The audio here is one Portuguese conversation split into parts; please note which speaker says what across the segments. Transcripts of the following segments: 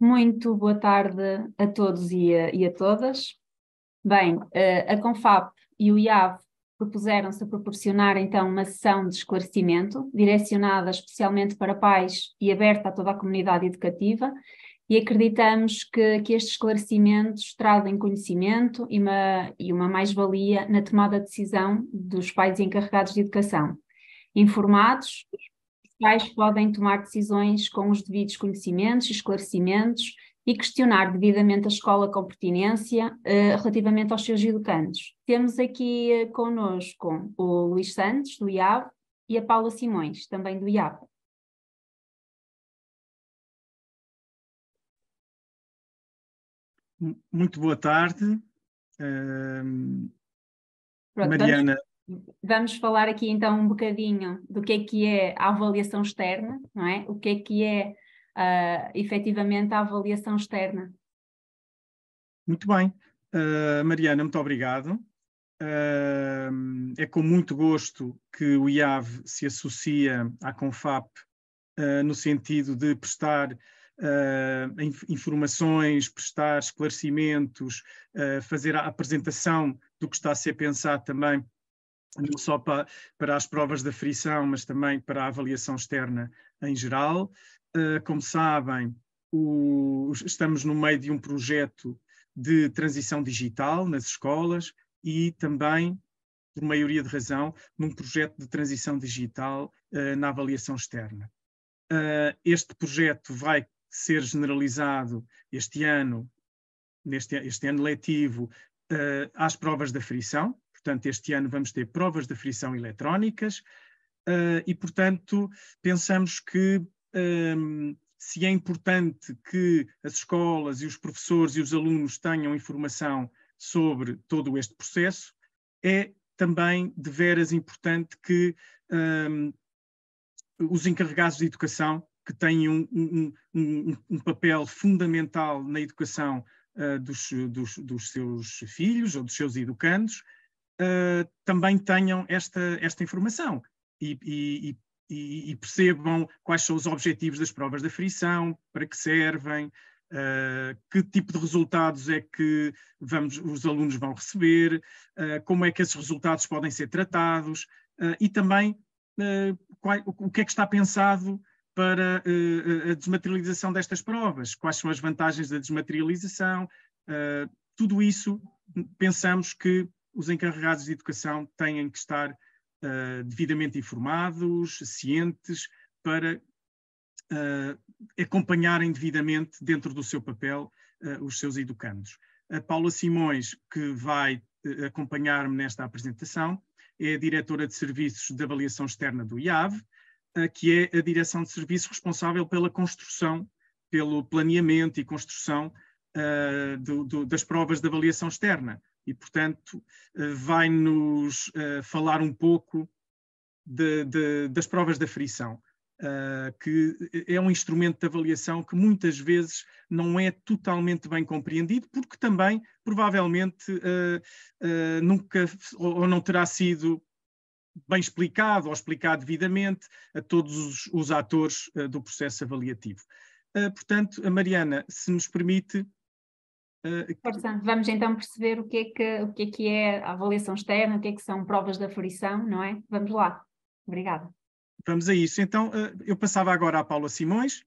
Speaker 1: Muito boa tarde a todos e a todas. Bem, a Confap e o IAV propuseram-se a proporcionar então uma sessão de esclarecimento direcionada especialmente para pais e aberta a toda a comunidade educativa, e acreditamos que estes esclarecimentos trazem conhecimento e uma mais-valia na tomada de decisão dos pais encarregados de educação. Informados, os pais podem tomar decisões com os devidos conhecimentos e esclarecimentos e questionar devidamente a escola com pertinência relativamente aos seus educandos. Temos aqui connosco o Luís Santos, do IAV, e a Paula Simões, também do IAV.
Speaker 2: Muito boa tarde.
Speaker 1: Pronto,
Speaker 2: Mariana.
Speaker 1: Vamos falar aqui então um bocadinho do que é a avaliação externa, não é? O que é efetivamente a avaliação externa.
Speaker 2: Muito bem. Mariana, muito obrigado. É com muito gosto que o IAV se associa à Confap no sentido de prestar informações, prestar esclarecimentos, fazer a apresentação do que está a ser pensado também, não só para as provas de aferição, mas também para a avaliação externa em geral. Como sabem, estamos no meio de um projeto de transição digital nas escolas e também, por maioria de razão, num projeto de transição digital na avaliação externa. Este projeto vai ser generalizado este ano, este ano letivo, às provas de aferição. Portanto, este ano vamos ter provas de aferição eletrónicas e, portanto, pensamos que se é importante que as escolas e os professores e os alunos tenham informação sobre todo este processo, é também de veras importante que os encarregados de educação, que têm um papel fundamental na educação dos seus filhos ou dos seus educandos, também tenham esta informação e percebam quais são os objetivos das provas de aferição, para que servem, que tipo de resultados é que os alunos vão receber, como é que esses resultados podem ser tratados e também o que é que está pensado para a desmaterialização destas provas, quais são as vantagens da desmaterialização, tudo isso pensamos que os encarregados de educação têm que estar devidamente informados, cientes, para acompanharem devidamente dentro do seu papel os seus educandos. A Paula Simões, que vai acompanhar-me nesta apresentação, é a diretora de serviços de avaliação externa do IAV, que é a direção de serviços responsável pela construção, pelo planeamento e construção das provas de avaliação externa. E, portanto, vai-nos falar um pouco das provas de aferição, que é um instrumento de avaliação que muitas vezes não é totalmente bem compreendido, porque também, provavelmente, nunca ou não terá sido bem explicado ou explicado devidamente a todos os atores do processo avaliativo. Portanto, a Mariana, se nos permite...
Speaker 1: Vamos então perceber o que é a avaliação externa, o que são provas de aferição, não é? Vamos lá. Obrigada.
Speaker 2: Vamos a isso. Então, eu passava agora à Paula Simões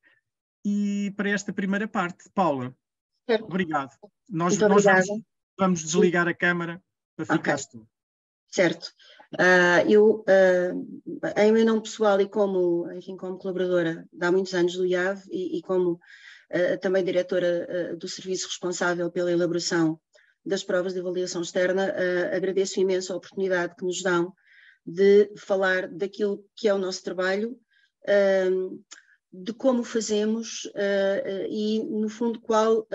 Speaker 2: e para esta primeira parte. Paula, certo. Obrigado. Nós vamos desligar a câmara para ficar tudo.
Speaker 3: Certo. Eu, em meu nome pessoal e como colaboradora de há muitos anos do IAV e como também diretora do serviço responsável pela elaboração das provas de avaliação externa, agradeço imenso a oportunidade que nos dão de falar daquilo que é o nosso trabalho, de como fazemos e, no fundo, qual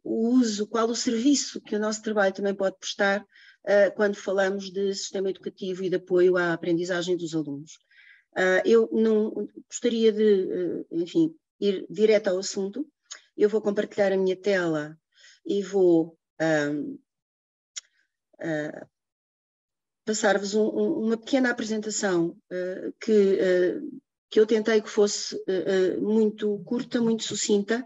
Speaker 3: o serviço que o nosso trabalho também pode prestar quando falamos de sistema educativo e de apoio à aprendizagem dos alunos. Eu não gostaria de, ir direto ao assunto. Eu vou compartilhar a minha tela e vou passar-vos uma pequena apresentação que eu tentei que fosse muito curta, muito sucinta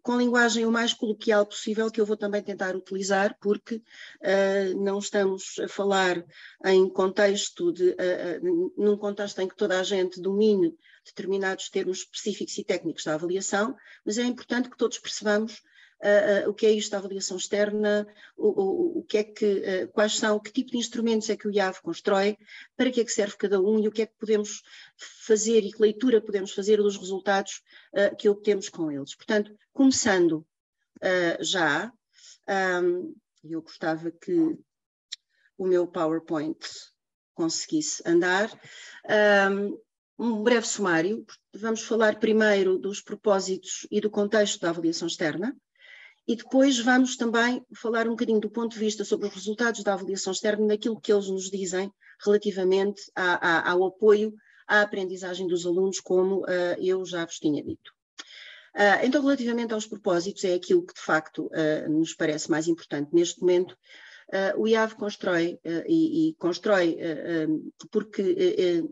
Speaker 3: com a linguagem o mais coloquial possível, que eu vou também tentar utilizar, porque não estamos a falar em contexto num contexto em que toda a gente domine determinados termos específicos e técnicos da avaliação, mas é importante que todos percebamos o que é isto da avaliação externa, o que é que, quais são, que tipo de instrumentos é que o IAV constrói, para que é que serve cada um e o que é que podemos fazer e que leitura podemos fazer dos resultados que obtemos com eles. Portanto, começando já, eu gostava que o meu PowerPoint conseguisse andar. Um breve sumário, vamos falar primeiro dos propósitos e do contexto da avaliação externa, e depois vamos também falar um bocadinho do ponto de vista sobre os resultados da avaliação externa, naquilo que eles nos dizem relativamente ao apoio à aprendizagem dos alunos, como eu já vos tinha dito. Então, relativamente aos propósitos, é aquilo que de facto nos parece mais importante neste momento. O IAV constrói e constrói porque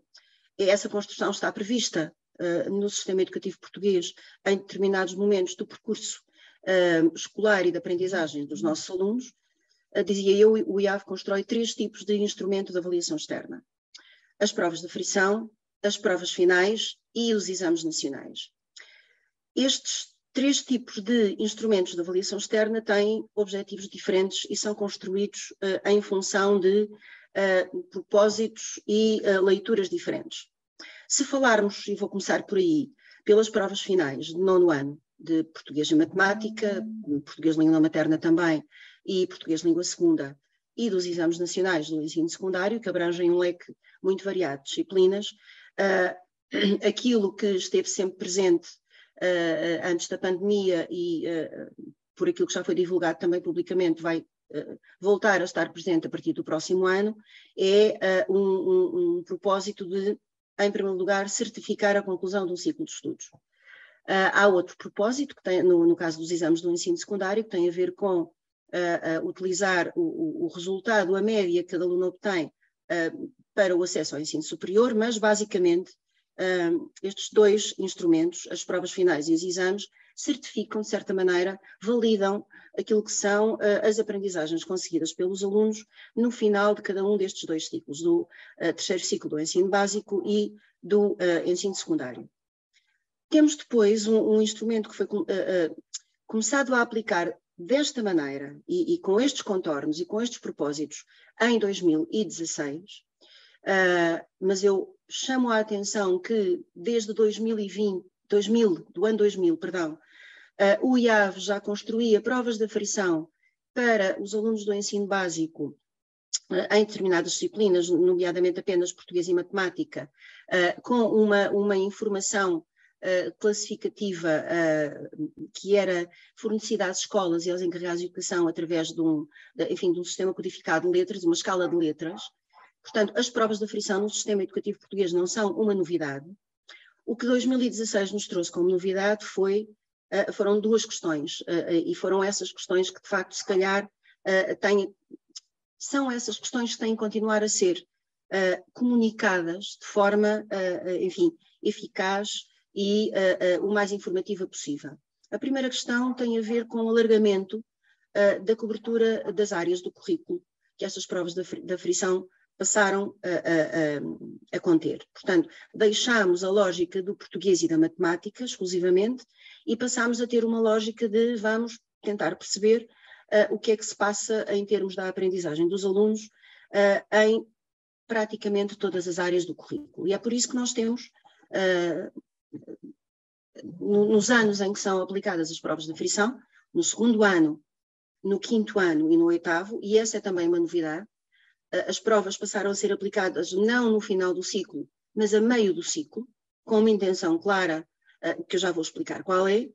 Speaker 3: essa construção está prevista no sistema educativo português em determinados momentos do percurso escolar e de aprendizagem dos nossos alunos. Dizia eu, o IAV constrói 3 tipos de instrumento de avaliação externa: as provas de aferição, as provas finais e os exames nacionais. Estes 3 tipos de instrumentos de avaliação externa têm objetivos diferentes e são construídos em função de propósitos e leituras diferentes. Se falarmos, e vou começar por aí, pelas provas finais de 9º ano de português e matemática, português língua materna também, e português língua segunda, e dos exames nacionais do ensino secundário, que abrangem um leque muito variado de disciplinas, aquilo que esteve sempre presente antes da pandemia e por aquilo que já foi divulgado também publicamente, vai voltar a estar presente a partir do próximo ano, é um propósito de, em primeiro lugar, certificar a conclusão de um ciclo de estudos. Há outro propósito, que tem, no caso dos exames do ensino secundário, que tem a ver com utilizar o resultado, a média que cada aluno obtém para o acesso ao ensino superior, mas basicamente estes 2 instrumentos, as provas finais e os exames, certificam, de certa maneira, validam aquilo que são as aprendizagens conseguidas pelos alunos no final de cada um destes 2 ciclos, do 3º ciclo do ensino básico e do ensino secundário. Temos depois um instrumento que foi começado a aplicar desta maneira e com estes contornos e com estes propósitos em 2016, mas eu chamo a atenção que desde do ano 2000, o IAV já construía provas de aferição para os alunos do ensino básico em determinadas disciplinas, nomeadamente apenas português e matemática, com uma informação classificativa que era fornecida às escolas e aos encarregados de educação através de um sistema codificado de letras, uma escala de letras. Portanto, as provas de aferição no sistema educativo português não são uma novidade. O que 2016 nos trouxe como novidade foram 2 questões, e foram essas questões que, de facto, se calhar, são essas questões que têm que continuar a ser comunicadas de forma, eficaz e o mais informativa possível. A primeira questão tem a ver com o alargamento da cobertura das áreas do currículo que estas provas de aferição passaram a conter. Portanto, deixámos a lógica do português e da matemática exclusivamente e passámos a ter uma lógica de vamos tentar perceber o que é que se passa em termos da aprendizagem dos alunos em praticamente todas as áreas do currículo. E é por isso que nós temos, nos anos em que são aplicadas as provas de aferição, no 2º ano, no 5º ano e no 8º, e essa é também uma novidade, as provas passaram a ser aplicadas não no final do ciclo, mas a meio do ciclo, com uma intenção clara, que eu já vou explicar qual é,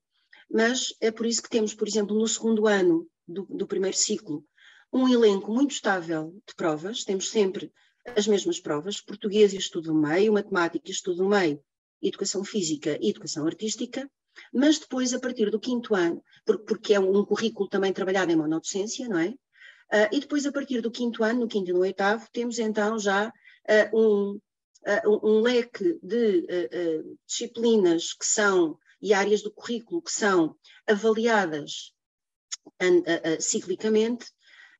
Speaker 3: mas é por isso que temos, por exemplo, no 2º ano do 1º ciclo, um elenco muito estável de provas, temos sempre as mesmas provas, português e estudo do meio, matemática e estudo do meio, educação física e educação artística, mas depois, a partir do 5º ano, porque é um currículo também trabalhado em monodocência, não é? E depois, a partir do 5º ano, no 5º e no 8º, temos então já um leque de disciplinas que são e áreas do currículo que são avaliadas ciclicamente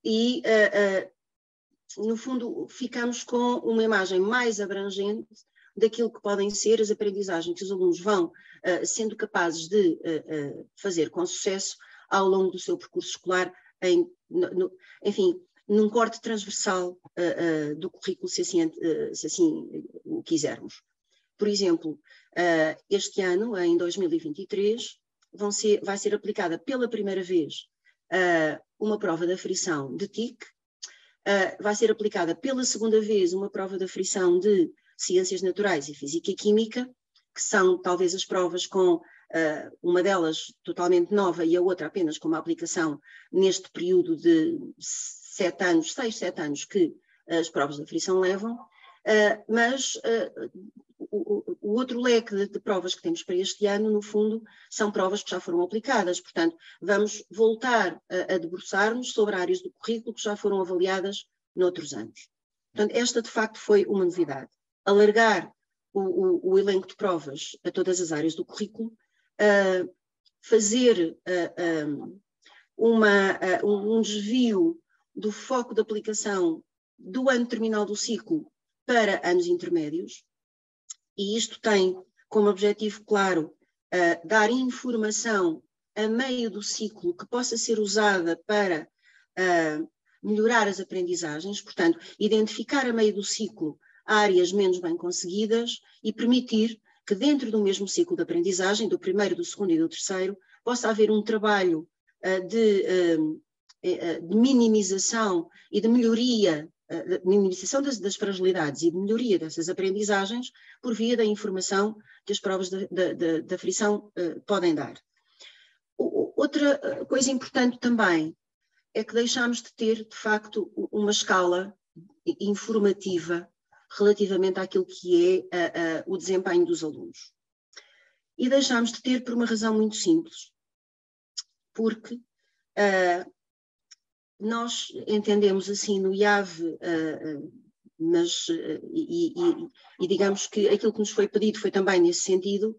Speaker 3: e, no fundo, ficamos com uma imagem mais abrangente daquilo que podem ser as aprendizagens que os alunos vão sendo capazes de fazer com sucesso ao longo do seu percurso escolar, enfim, num corte transversal do currículo, se assim o quisermos. Por exemplo, este ano, em 2023, vai ser aplicada pela primeira vez uma prova de aferição de TIC, vai ser aplicada pela segunda vez uma prova de aferição de Ciências Naturais e Física e Química, que são talvez as provas com uma delas totalmente nova e a outra apenas com uma aplicação neste período de 6, 7 anos que as provas de aferição levam, mas o outro leque de provas que temos para este ano, no fundo, são provas que já foram aplicadas. Portanto, vamos voltar a debruçar-nos sobre áreas do currículo que já foram avaliadas noutros anos. Portanto, esta de facto foi uma novidade. Alargar o elenco de provas a todas as áreas do currículo, fazer um desvio do foco de aplicação do ano terminal do ciclo para anos intermédios, e isto tem como objetivo claro dar informação a meio do ciclo que possa ser usada para melhorar as aprendizagens, portanto, identificar a meio do ciclo áreas menos bem conseguidas e permitir que dentro do mesmo ciclo de aprendizagem, do primeiro, do segundo e do terceiro, possa haver um trabalho de minimização e de melhoria, minimização das fragilidades e de melhoria dessas aprendizagens por via da informação que as provas da aferição podem dar. Outra coisa importante também é que deixámos de ter, de facto, uma escala informativa relativamente àquilo que é o desempenho dos alunos. E deixámos de ter por uma razão muito simples, porque nós entendemos assim no IAV, mas digamos que aquilo que nos foi pedido foi também nesse sentido,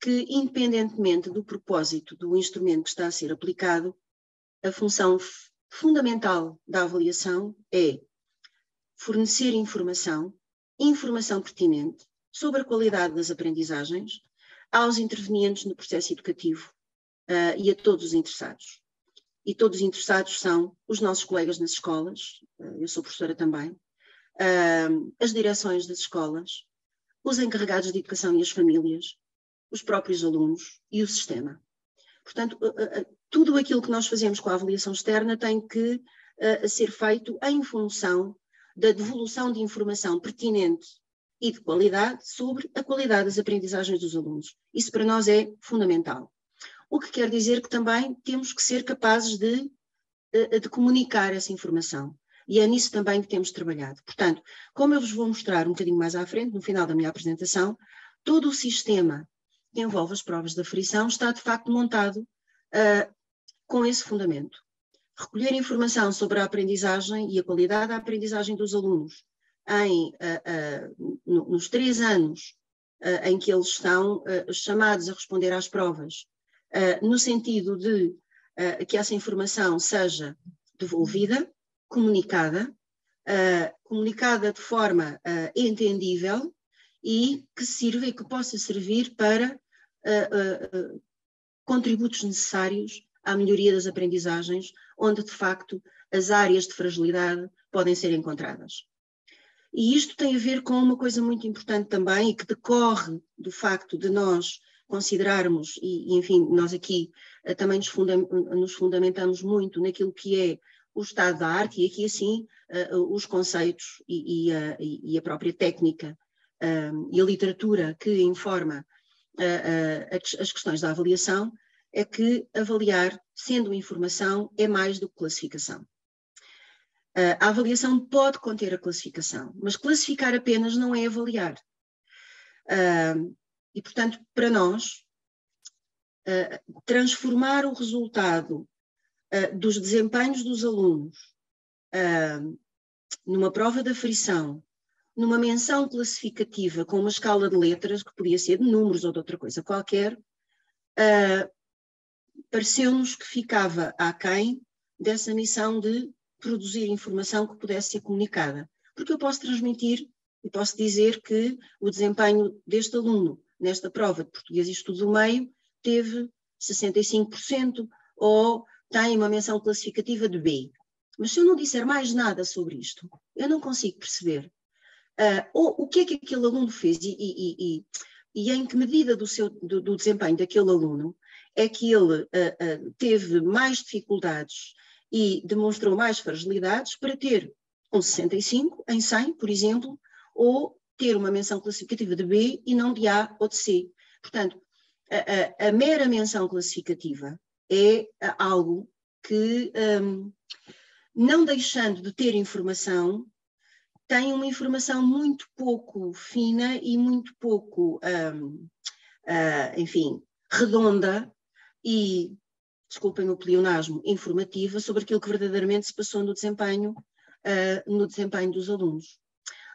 Speaker 3: que independentemente do propósito do instrumento que está a ser aplicado, a função fundamental da avaliação é fornecer informação pertinente sobre a qualidade das aprendizagens aos intervenientes no processo educativo e a todos os interessados. E todos os interessados são os nossos colegas nas escolas, eu sou professora também, as direções das escolas, os encarregados de educação e as famílias, os próprios alunos e o sistema. Portanto, tudo aquilo que nós fazemos com a avaliação externa tem que ser feito em função da devolução de informação pertinente e de qualidade sobre a qualidade das aprendizagens dos alunos. Isso para nós é fundamental. O que quer dizer que também temos que ser capazes de comunicar essa informação. E é nisso também que temos trabalhado. Portanto, como eu vos vou mostrar um bocadinho mais à frente, no final da minha apresentação, todo o sistema que envolve as provas de aferição está de facto montado com esse fundamento. Recolher informação sobre a aprendizagem e a qualidade da aprendizagem dos alunos nos 3 anos em que eles estão chamados a responder às provas, no sentido de que essa informação seja devolvida, comunicada de forma entendível e que sirva e que possa servir para contributos necessários à melhoria das aprendizagens, onde de facto as áreas de fragilidade podem ser encontradas. E isto tem a ver com uma coisa muito importante também e que decorre do facto de nós considerarmos, e enfim, nós aqui também nos fundamentamos muito naquilo que é o estado da arte e aqui assim os conceitos e a própria técnica e a literatura que informa as questões da avaliação, é que avaliar, sendo informação, é mais do que classificação. A avaliação pode conter a classificação, mas classificar apenas não é avaliar. E, portanto, para nós, transformar o resultado dos desempenhos dos alunos numa prova de aferição, numa menção classificativa com uma escala de letras, que podia ser de números ou de outra coisa qualquer, pareceu-nos que ficava aquém dessa missão de produzir informação que pudesse ser comunicada. Porque eu posso transmitir e posso dizer que o desempenho deste aluno nesta prova de português e estudo do meio teve 65% ou tem uma menção classificativa de B. Mas se eu não disser mais nada sobre isto, eu não consigo perceber o que é que aquele aluno fez e em que medida do desempenho daquele aluno é que ele teve mais dificuldades e demonstrou mais fragilidades para ter um 65 em 100, por exemplo, ou ter uma menção classificativa de B e não de A ou de C. Portanto, a mera menção classificativa é algo que, não deixando de ter informação, tem uma informação muito pouco fina e muito pouco, enfim, redonda e, desculpem o pleonasmo, informativa sobre aquilo que verdadeiramente se passou no desempenho dos alunos.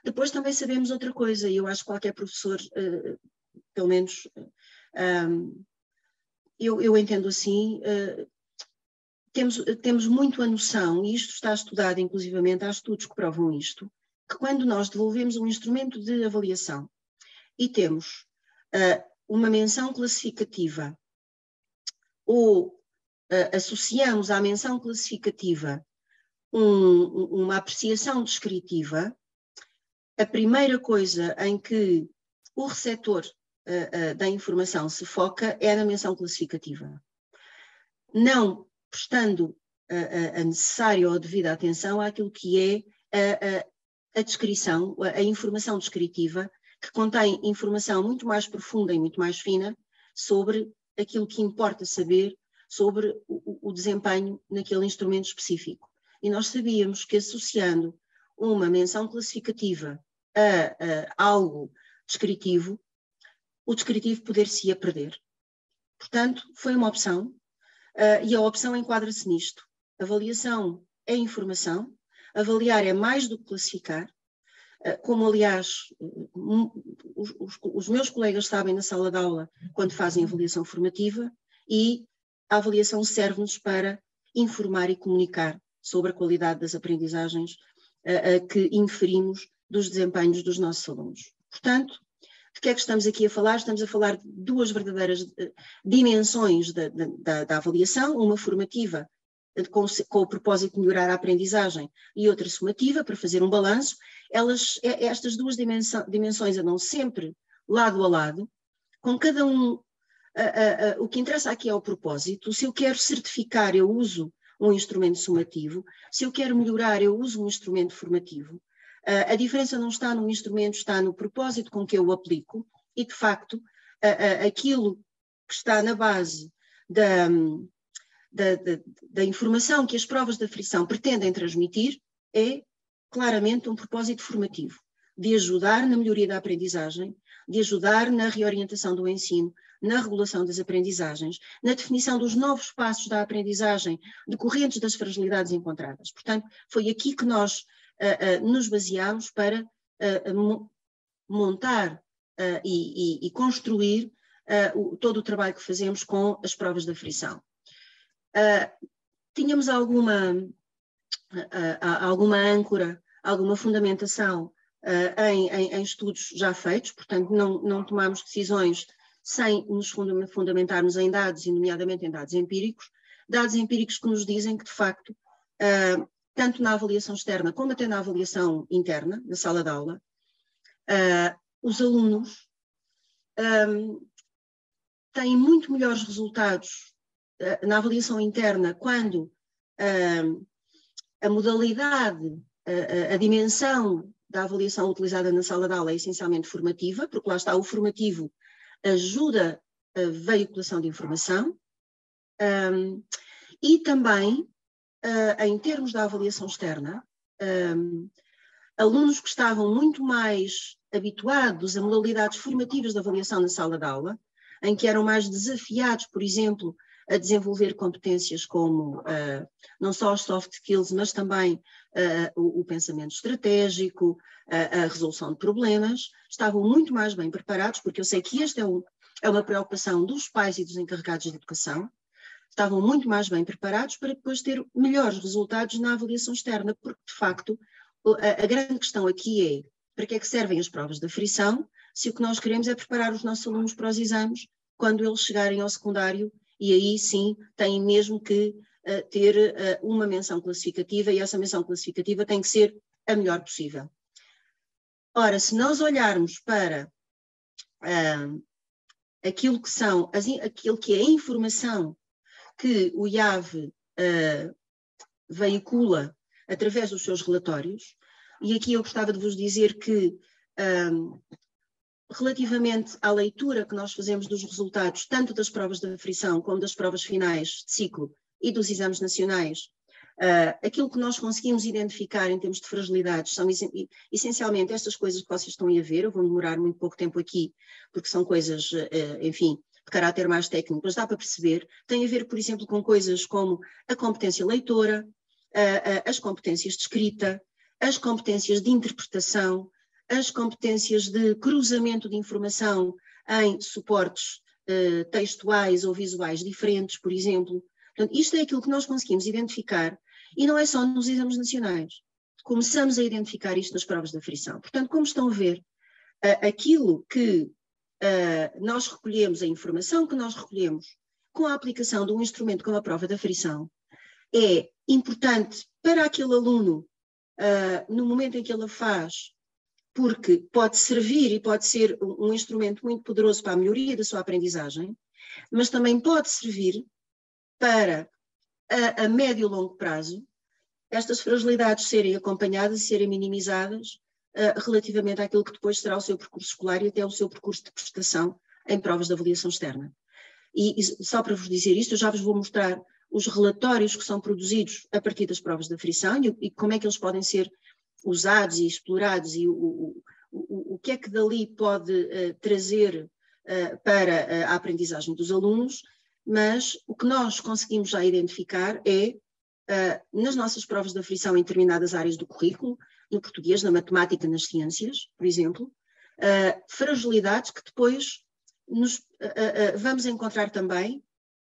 Speaker 3: Depois também sabemos outra coisa, e eu acho que qualquer professor, pelo menos eu entendo assim, temos muito a noção, e isto está estudado inclusivamente, há estudos que provam isto, que quando nós devolvemos um instrumento de avaliação e temos uma menção classificativa ou associamos à menção classificativa uma apreciação descritiva, a primeira coisa em que o receptor da informação se foca é na menção classificativa. Não prestando a necessária ou devida atenção àquilo que é a descrição, a informação descritiva, que contém informação muito mais profunda e muito mais fina sobre aquilo que importa saber sobre o desempenho naquele instrumento específico. E nós sabíamos que associando uma menção classificativa a algo descritivo, o descritivo poder-se-ia perder. Portanto, foi uma opção, e a opção enquadra-se nisto. Avaliação é informação, avaliar é mais do que classificar, como aliás os meus colegas sabem na sala de aula quando fazem avaliação formativa, e a avaliação serve-nos para informar e comunicar sobre a qualidade das aprendizagens que inferimos dos desempenhos dos nossos alunos. Portanto, de que é que estamos aqui a falar? Estamos a falar de duas verdadeiras dimensões da avaliação, uma formativa com o propósito de melhorar a aprendizagem e outra sumativa para fazer um balanço. Estas duas dimensões andam sempre lado a lado, com cada um. O que interessa aqui é o propósito. Se eu quero certificar, eu uso um instrumento sumativo. Se eu quero melhorar, eu uso um instrumento formativo. A diferença não está no instrumento, está no propósito com que eu o aplico, e de facto aquilo que está na base da informação que as provas de aferição pretendem transmitir é claramente um propósito formativo, de ajudar na melhoria da aprendizagem, de ajudar na reorientação do ensino, na regulação das aprendizagens, na definição dos novos passos da aprendizagem decorrentes das fragilidades encontradas. Portanto, foi aqui que nós nos baseámos para montar e construir todo o trabalho que fazemos com as provas de aferição. Tínhamos alguma âncora, alguma fundamentação em estudos já feitos, portanto não tomamos decisões sem nos fundamentarmos em dados, e nomeadamente em dados empíricos que nos dizem que de facto, tanto na avaliação externa como até na avaliação interna, na sala de aula, os alunos têm muito melhores resultados na avaliação interna quando a modalidade, a dimensão da avaliação utilizada na sala de aula é essencialmente formativa, porque lá está, o formativo ajuda a veiculação de informação, e também, em termos da avaliação externa, alunos que estavam muito mais habituados a modalidades formativas de avaliação na sala de aula, em que eram mais desafiados, por exemplo, a desenvolver competências como não só os soft skills, mas também o pensamento estratégico, a resolução de problemas, estavam muito mais bem preparados, porque eu sei que este é uma preocupação dos pais e dos encarregados de educação. Estavam muito mais bem preparados para depois ter melhores resultados na avaliação externa, porque, de facto, a grande questão aqui é para que é que servem as provas de aferição, se o que nós queremos é preparar os nossos alunos para os exames quando eles chegarem ao secundário, e aí sim têm mesmo que ter uma menção classificativa, e essa menção classificativa tem que ser a melhor possível. Ora, se nós olharmos para aquilo que é a informação que o IAV veicula através dos seus relatórios, e aqui eu gostava de vos dizer que, relativamente à leitura que nós fazemos dos resultados, tanto das provas de aferição como das provas finais de ciclo e dos exames nacionais, aquilo que nós conseguimos identificar em termos de fragilidades são essencialmente estas coisas que vocês estão a ver. Eu vou demorar muito pouco tempo aqui, porque são coisas, enfim, de caráter mais técnico, mas dá para perceber. Tem a ver, por exemplo, com coisas como a competência leitora, as competências de escrita, as competências de interpretação, as competências de cruzamento de informação em suportes textuais ou visuais diferentes, por exemplo. Portanto, isto é aquilo que nós conseguimos identificar, e não é só nos exames nacionais. Começamos a identificar isto nas provas de aferição. Portanto, como estão a ver, aquilo que nós recolhemos, a informação que nós recolhemos com a aplicação de um instrumento como a prova de aferição, é importante para aquele aluno no momento em que ele a faz, porque pode servir e pode ser um instrumento muito poderoso para a melhoria da sua aprendizagem, mas também pode servir para, a médio e longo prazo, estas fragilidades serem acompanhadas e serem minimizadas relativamente àquilo que depois será o seu percurso escolar e até o seu percurso de prestação em provas de avaliação externa. E só para vos dizer isto, eu já vos vou mostrar os relatórios que são produzidos a partir das provas de aferição e como é que eles podem ser usados e explorados, e o que é que dali pode trazer para a aprendizagem dos alunos. Mas o que nós conseguimos já identificar é, nas nossas provas de aferição em determinadas áreas do currículo, no português, na matemática, nas ciências, por exemplo, fragilidades que depois vamos encontrar também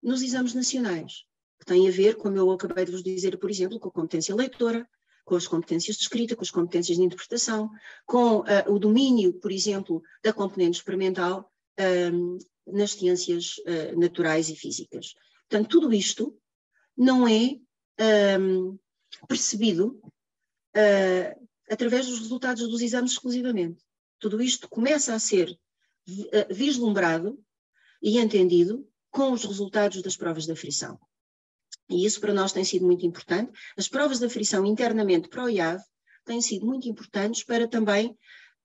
Speaker 3: nos exames nacionais, que têm a ver, como eu acabei de vos dizer, por exemplo, com a competência leitora, com as competências de escrita, com as competências de interpretação, com o domínio, por exemplo, da componente experimental nas ciências naturais e físicas. Portanto, tudo isto não é percebido através dos resultados dos exames exclusivamente. Tudo isto começa a ser vislumbrado e entendido com os resultados das provas de aferição. E isso para nós tem sido muito importante. As provas de aferição internamente para o IAV têm sido muito importantes para também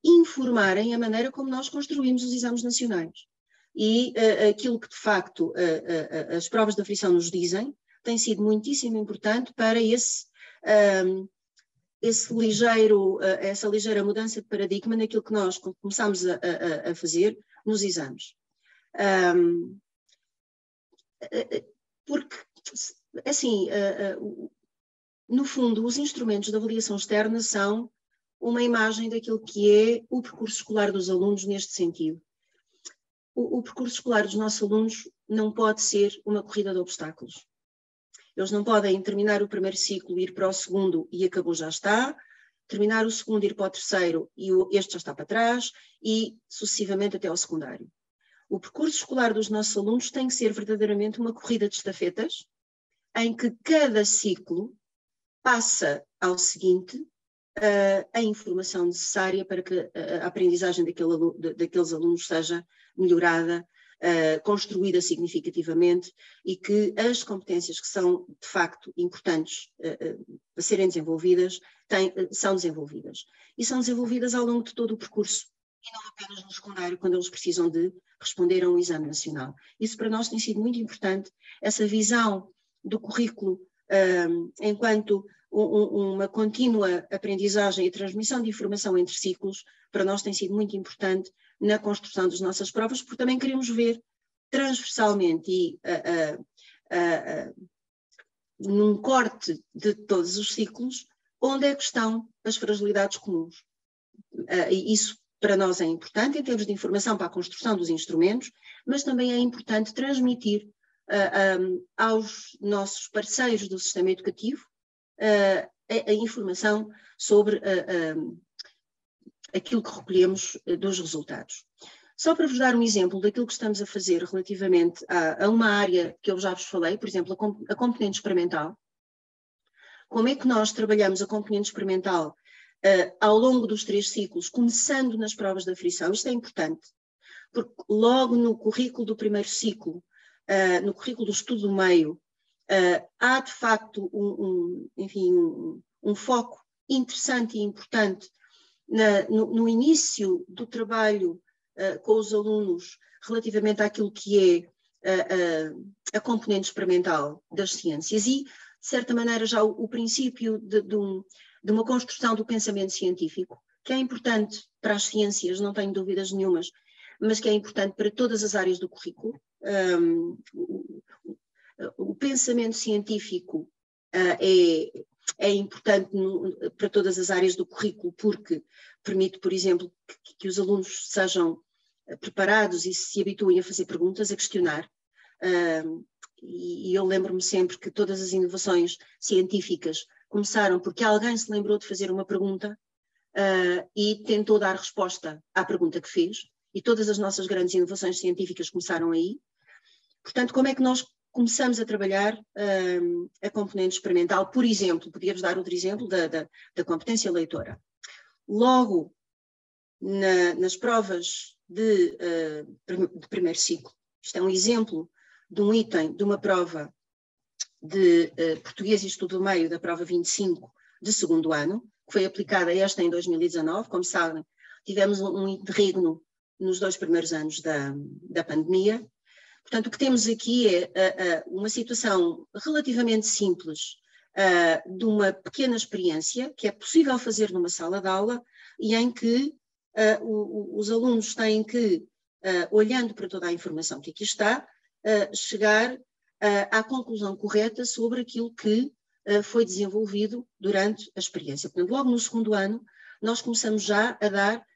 Speaker 3: informarem a maneira como nós construímos os exames nacionais. E aquilo que de facto as provas de aferição nos dizem tem sido muitíssimo importante para essa ligeira mudança de paradigma naquilo que nós começamos a fazer nos exames. Porque, assim, no fundo, os instrumentos de avaliação externa são uma imagem daquilo que é o percurso escolar dos alunos neste sentido. O percurso escolar dos nossos alunos não pode ser uma corrida de obstáculos. Eles não podem terminar o primeiro ciclo, ir para o segundo e acabou, já está, terminar o segundo, ir para o terceiro e este já está para trás, e sucessivamente até ao secundário. O percurso escolar dos nossos alunos tem que ser verdadeiramente uma corrida de estafetas, em que cada ciclo passa ao seguinte a informação necessária para que a aprendizagem daqueles alunos seja melhorada, construída significativamente, e que as competências que são de facto importantes para serem desenvolvidas são desenvolvidas. E são desenvolvidas ao longo de todo o percurso, e não apenas no secundário, quando eles precisam de responder a um exame nacional. Isso para nós tem sido muito importante, essa visão do currículo enquanto uma contínua aprendizagem e transmissão de informação entre ciclos, para nós tem sido muito importante na construção das nossas provas, porque também queremos ver transversalmente e num corte de todos os ciclos onde é que estão as fragilidades comuns. Isso para nós é importante em termos de informação para a construção dos instrumentos, mas também é importante transmitir aos nossos parceiros do sistema educativo a informação sobre aquilo que recolhemos dos resultados. Só para vos dar um exemplo daquilo que estamos a fazer relativamente a uma área que eu já vos falei, por exemplo, a componente experimental. Como é que nós trabalhamos a componente experimental ao longo dos 3 ciclos, começando nas provas de aflição? Isto é importante, porque logo no currículo do primeiro ciclo, no currículo do estudo do meio, há de facto um foco interessante e importante no início do trabalho com os alunos relativamente àquilo que é a componente experimental das ciências e, de certa maneira, já o princípio de uma construção do pensamento científico, que é importante para as ciências, não tenho dúvidas nenhumas, mas que é importante para todas as áreas do currículo. O pensamento científico é importante para todas as áreas do currículo porque permite, por exemplo, que os alunos sejam preparados e se habituem a fazer perguntas, a questionar. E eu lembro-me sempre que todas as inovações científicas começaram porque alguém se lembrou de fazer uma pergunta e tentou dar resposta à pergunta que fez. E todas as nossas grandes inovações científicas começaram aí. Portanto, como é que nós começamos a trabalhar a componente experimental? Por exemplo, podia-vos dar outro exemplo da competência leitora. Logo nas provas de primeiro ciclo, isto é um exemplo de um item de uma prova de português e estudo do meio da prova 25 de segundo ano, que foi aplicada esta em 2019. Como sabem, tivemos um interregno nos 2 primeiros anos da pandemia. Portanto, o que temos aqui é uma situação relativamente simples de uma pequena experiência que é possível fazer numa sala de aula e em que os alunos têm que, olhando para toda a informação que aqui está, chegar à conclusão correta sobre aquilo que foi desenvolvido durante a experiência. Portanto, logo no segundo ano, nós começamos já a dar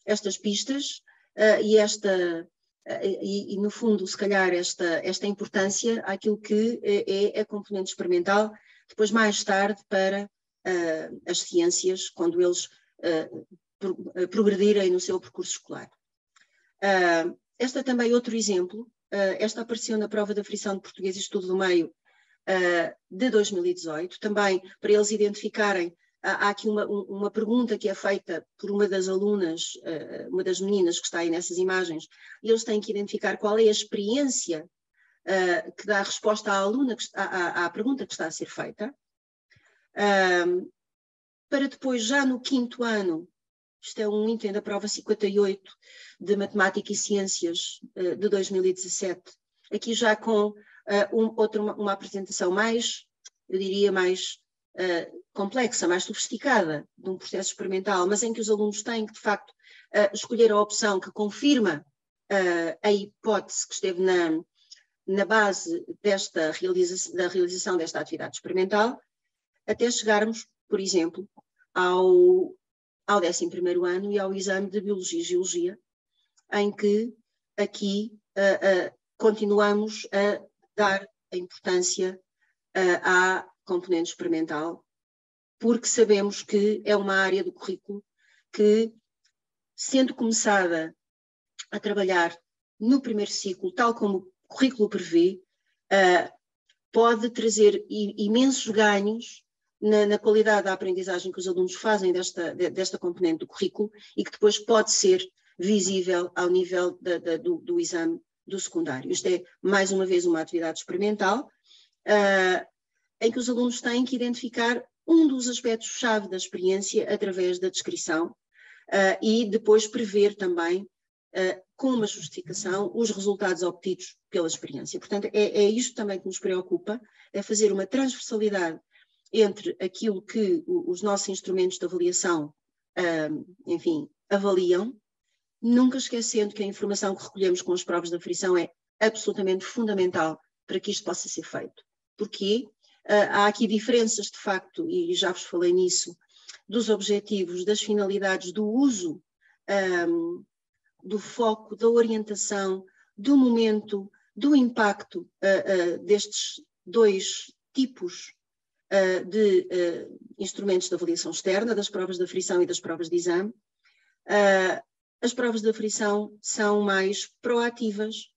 Speaker 3: estas pistas e, no fundo, se calhar, esta importância àquilo que é a componente experimental, depois mais tarde para as ciências, quando eles progredirem no seu percurso escolar. Este é também outro exemplo. Esta apareceu na prova da frição de português e estudo do meio de 2018, também para eles identificarem. Há aqui uma pergunta que é feita por uma das alunas, uma das meninas que está aí nessas imagens, e eles têm que identificar qual é a experiência que dá a resposta à aluna, à pergunta que está a ser feita, para depois, já no 5º ano, isto é um item da prova 58 de Matemática e Ciências de 2017, aqui já com uma apresentação mais, eu diria, mais complexa, mais sofisticada de um processo experimental, mas em que os alunos têm que, de facto, escolher a opção que confirma a hipótese que esteve na base da realização desta atividade experimental, até chegarmos, por exemplo, ao 11º ano e ao exame de Biologia e Geologia, em que aqui continuamos a dar a importância à componente experimental, porque sabemos que é uma área do currículo que, sendo começada a trabalhar no primeiro ciclo, tal como o currículo prevê, pode trazer imensos ganhos na qualidade da aprendizagem que os alunos fazem desta componente do currículo e que depois pode ser visível ao nível do exame do secundário. Isto é, mais uma vez, uma atividade experimental em que os alunos têm que identificar um dos aspectos-chave da experiência através da descrição e depois prever também, com uma justificação, os resultados obtidos pela experiência. Portanto, é isto também que nos preocupa, é fazer uma transversalidade entre aquilo que os nossos instrumentos de avaliação, enfim, avaliam, nunca esquecendo que a informação que recolhemos com as provas de aflição é absolutamente fundamental para que isto possa ser feito. Porquê? Há aqui diferenças, de facto, e já vos falei nisso, dos objetivos, das finalidades, do uso, do foco, da orientação, do momento, do impacto destes dois tipos de instrumentos de avaliação externa, das provas de aferição e das provas de exame. As provas de aferição são mais proativas,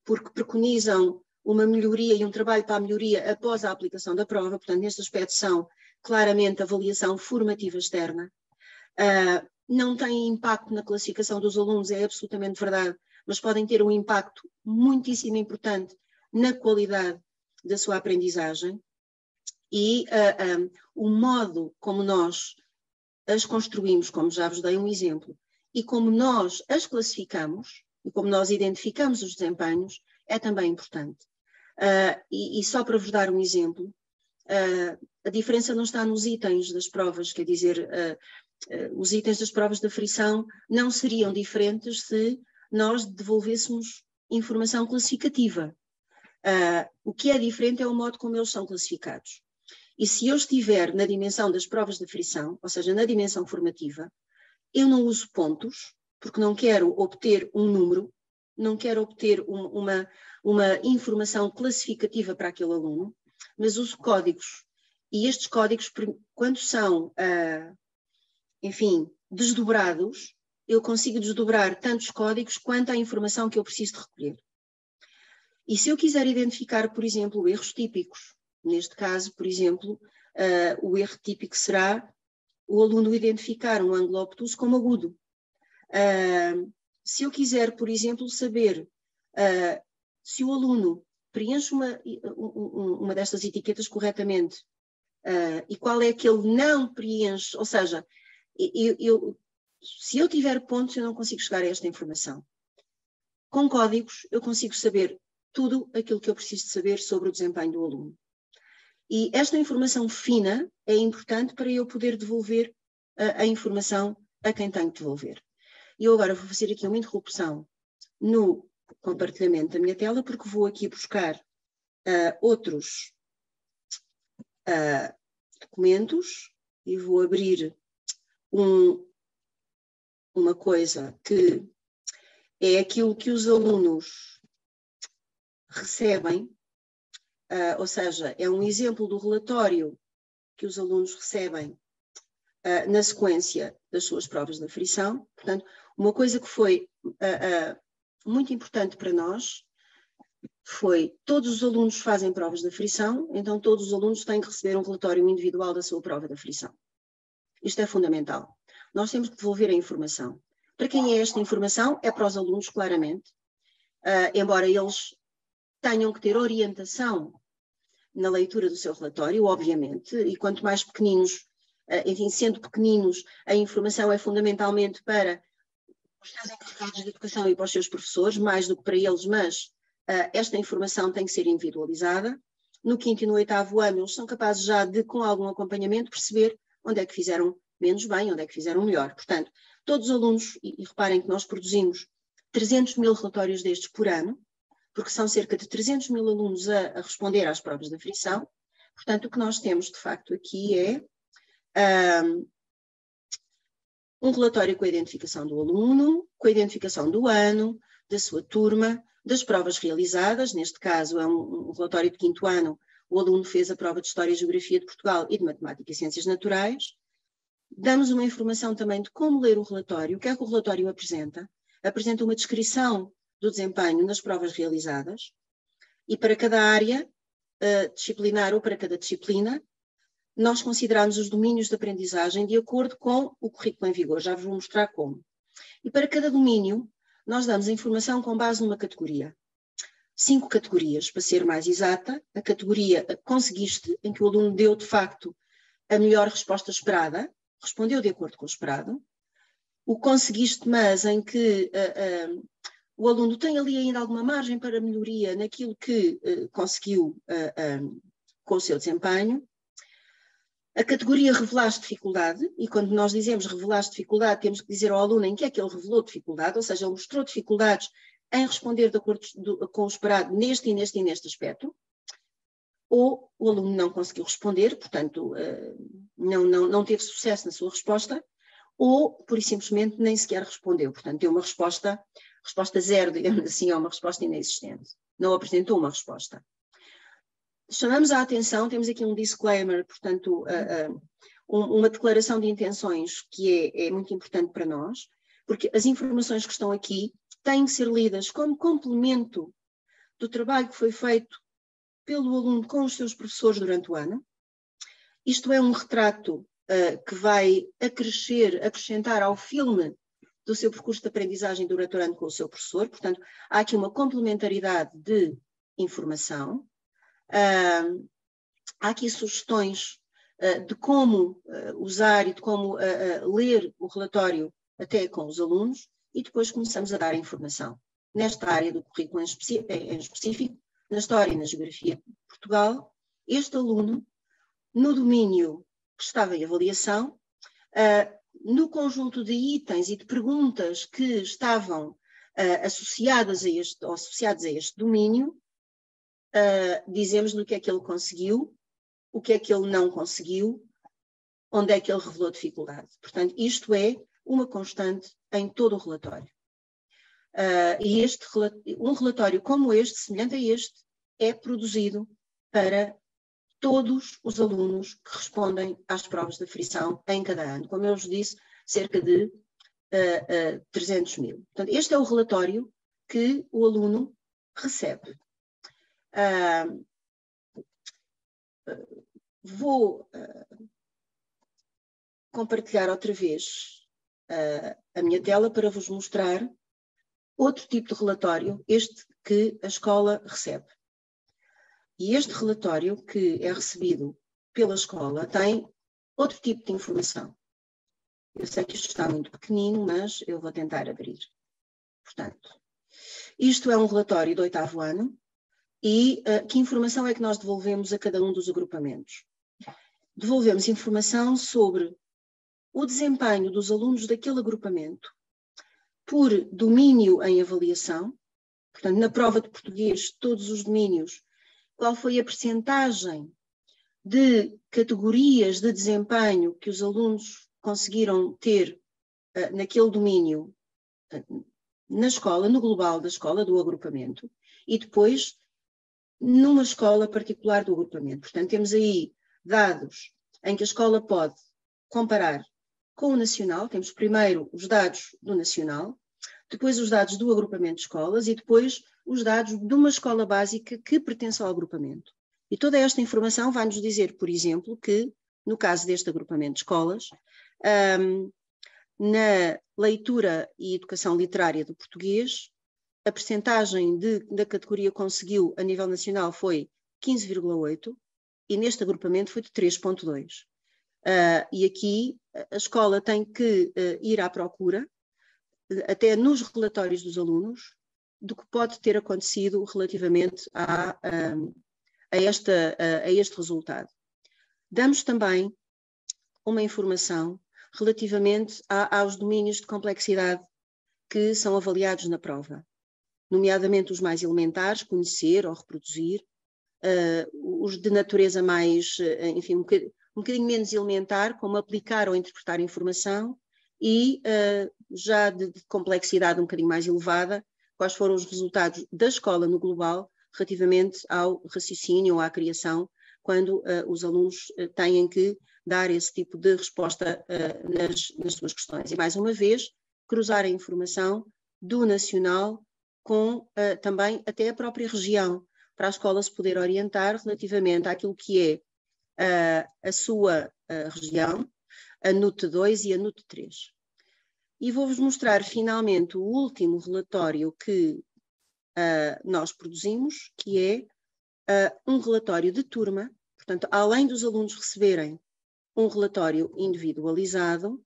Speaker 3: porque preconizam uma melhoria e um trabalho para a melhoria após a aplicação da prova, portanto, neste aspecto são claramente avaliação formativa externa. Não têm impacto na classificação dos alunos, é absolutamente verdade, mas podem ter um impacto muitíssimo importante na qualidade da sua aprendizagem. E o modo como nós as construímos, como já vos dei um exemplo, e como nós as classificamos, e como nós identificamos os desempenhos, é também importante. E só para vos dar um exemplo, a diferença não está nos itens das provas, quer dizer, os itens das provas de aferição não seriam diferentes se nós devolvêssemos informação classificativa. O que é diferente é o modo como eles são classificados. E se eu estiver na dimensão das provas de aferição, ou seja, na dimensão formativa, eu não uso pontos, porque não quero obter um número, não quero obter uma informação classificativa para aquele aluno, mas uso códigos. E estes códigos, quando são, enfim, desdobrados, eu consigo desdobrar tantos códigos quanto a informação que eu preciso de recolher. E se eu quiser identificar, por exemplo, erros típicos, neste caso, por exemplo, o erro típico será o aluno identificar um ângulo obtuso como agudo. Se eu quiser, por exemplo, saber se o aluno preenche uma destas etiquetas corretamente e qual é que ele não preenche, ou seja, se eu tiver pontos, eu não consigo chegar a esta informação. Com códigos, eu consigo saber tudo aquilo que eu preciso de saber sobre o desempenho do aluno. E esta informação fina é importante para eu poder devolver a informação a quem tenho que devolver. E eu agora vou fazer aqui uma interrupção no compartilhamento da minha tela, porque vou aqui buscar outros documentos e vou abrir uma coisa que é aquilo que os alunos recebem, ou seja, é um exemplo do relatório que os alunos recebem na sequência das suas provas de aferição. Portanto, uma coisa que foi muito importante para nós foi todos os alunos fazem provas de aferição, então todos os alunos têm que receber um relatório individual da sua prova de aferição. Isto é fundamental. Nós temos que devolver a informação. Para quem é esta informação? É para os alunos, claramente, embora eles tenham que ter orientação na leitura do seu relatório, obviamente, e quanto mais pequeninos, enfim, sendo pequeninos, a informação é fundamentalmente para os seus encarregados de educação e para os seus professores, mais do que para eles, mas esta informação tem que ser individualizada. No 5º e no 8º ano, eles são capazes já de, com algum acompanhamento, perceber onde é que fizeram menos bem, onde é que fizeram melhor. Portanto, todos os alunos, e reparem que nós produzimos 300 mil relatórios destes por ano, porque são cerca de 300 mil alunos a responder às provas de aferição. Portanto, o que nós temos, de facto, aqui é um relatório com a identificação do aluno, com a identificação do ano, da sua turma, das provas realizadas. Neste caso, é um relatório de 5º ano. O aluno fez a prova de História e Geografia de Portugal e de Matemática e Ciências Naturais. Damos uma informação também de como ler o relatório. O que é que o relatório apresenta? Apresenta uma descrição do desempenho nas provas realizadas e para cada área disciplinar ou para cada disciplina, nós consideramos os domínios de aprendizagem de acordo com o currículo em vigor. Já vos vou mostrar como. E para cada domínio, nós damos a informação com base numa categoria. 5 categorias, para ser mais exata. A categoria conseguiste, em que o aluno deu, de facto, a melhor resposta esperada, respondeu de acordo com o esperado. O conseguiste, mas em que o aluno tem ali ainda alguma margem para melhoria naquilo que conseguiu com o seu desempenho. A categoria revelaste dificuldade, e quando nós dizemos revelaste dificuldade, temos que dizer ao aluno em que é que ele revelou dificuldade, ou seja, ele mostrou dificuldades em responder de acordo com o esperado neste e neste e neste aspecto. ou o aluno não conseguiu responder, portanto, não teve sucesso na sua resposta, ou, pura e simplesmente, nem sequer respondeu. Portanto, deu uma resposta zero, digamos assim, ou uma resposta inexistente. Não apresentou uma resposta. Chamamos a atenção, temos aqui um disclaimer, portanto, uma declaração de intenções que é muito importante para nós, porque as informações que estão aqui têm que ser lidas como complemento do trabalho que foi feito pelo aluno com os seus professores durante o ano. Isto é um retrato que vai acrescentar ao filme do seu percurso de aprendizagem durante o ano com o seu professor. Portanto, há aqui uma complementaridade de informação. Há aqui sugestões de como usar e de como ler o relatório até com os alunos, e depois começamos a dar a informação. Nesta área do currículo em específico, na História e na Geografia de Portugal, este aluno, no domínio que estava em avaliação, no conjunto de itens e de perguntas que estavam associados a este domínio, dizemos-lhe o que é que ele conseguiu, o que é que ele não conseguiu, onde é que ele revelou dificuldade. Portanto, isto é uma constante em todo o relatório. E um relatório como este, semelhante a este, é produzido para todos os alunos que respondem às provas de aferição em cada ano. Como eu vos disse, cerca de 300 mil. Portanto, este é o relatório que o aluno recebe. Vou compartilhar outra vez a minha tela para vos mostrar outro tipo de relatório, este que a escola recebe. E este relatório que é recebido pela escola tem outro tipo de informação. Eu sei que isto está muito pequenino, mas eu vou tentar abrir. Portanto, isto é um relatório do 8º ano e que informação é que nós devolvemos a cada um dos agrupamentos? Devolvemos informação sobre o desempenho dos alunos daquele agrupamento por domínio em avaliação, portanto, na prova de português, todos os domínios, qual foi a percentagem de categorias de desempenho que os alunos conseguiram ter naquele domínio, na escola, no global da escola, do agrupamento, e depois numa escola particular do agrupamento. Portanto, temos aí dados em que a escola pode comparar com o nacional. Temos primeiro os dados do nacional, depois os dados do agrupamento de escolas e depois os dados de uma escola básica que pertence ao agrupamento. E toda esta informação vai nos dizer, por exemplo, que, no caso deste agrupamento de escolas, na leitura e educação literária do português, a percentagem da categoria conseguiu a nível nacional foi 15,8% e neste agrupamento foi de 3,2%. E aqui a escola tem que ir à procura, até nos relatórios dos alunos, do que pode ter acontecido relativamente a este resultado. Damos também uma informação relativamente aos domínios de complexidade que são avaliados na prova, nomeadamente os mais elementares, conhecer ou reproduzir, os de natureza mais, enfim, um bocadinho menos elementar, como aplicar ou interpretar informação, e já de complexidade um bocadinho mais elevada, quais foram os resultados da escola no global relativamente ao raciocínio ou à criação, quando os alunos têm que dar esse tipo de resposta nas suas questões. E, mais uma vez, cruzar a informação do nacional com também até a própria região, para a escola se poder orientar relativamente àquilo que é a sua região, a NUT 2 e a NUT 3. E vou-vos mostrar finalmente o último relatório que nós produzimos, que é um relatório de turma. Portanto, além dos alunos receberem um relatório individualizado,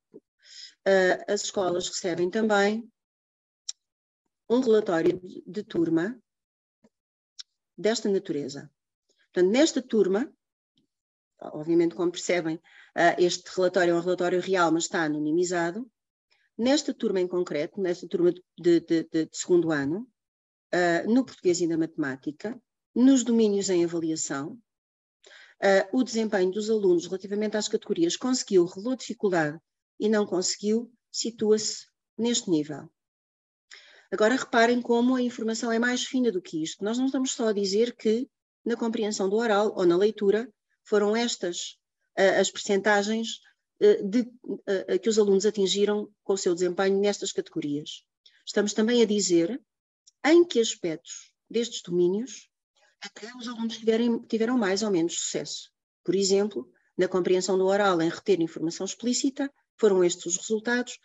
Speaker 3: as escolas recebem também um relatório de turma desta natureza. Portanto, nesta turma, obviamente, como percebem, este relatório é um relatório real, mas está anonimizado. Nesta turma em concreto, nesta turma de segundo ano, no português e na matemática, nos domínios em avaliação, o desempenho dos alunos relativamente às categorias conseguiu, relou dificuldade e não conseguiu, situa-se neste nível. Agora reparem como a informação é mais fina do que isto. Nós não estamos só a dizer que na compreensão do oral ou na leitura foram estas as percentagens que os alunos atingiram com o seu desempenho nestas categorias. Estamos também a dizer em que aspectos destes domínios é que os alunos tiveram mais ou menos sucesso. Por exemplo, na compreensão do oral, em reter informação explícita, foram estes os resultados.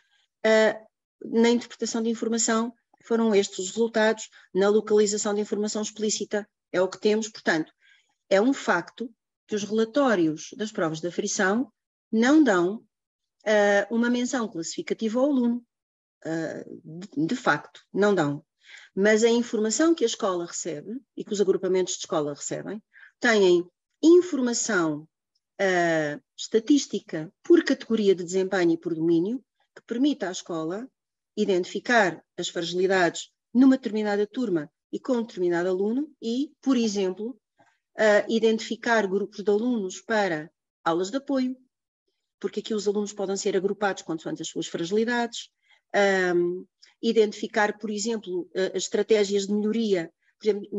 Speaker 3: Na interpretação de informação, foram estes os resultados. Na localização de informação explícita, é o que temos. Portanto, é um facto que os relatórios das provas de aferição não dão uma menção classificativa ao aluno. De facto, não dão. Mas a informação que a escola recebe e que os agrupamentos de escola recebem têm informação estatística por categoria de desempenho e por domínio que permite à escola identificar as fragilidades numa determinada turma e com um determinado aluno e, por exemplo, identificar grupos de alunos para aulas de apoio, porque aqui os alunos podem ser agrupados consoante as suas fragilidades, identificar, por exemplo, as estratégias de melhoria. Por exemplo,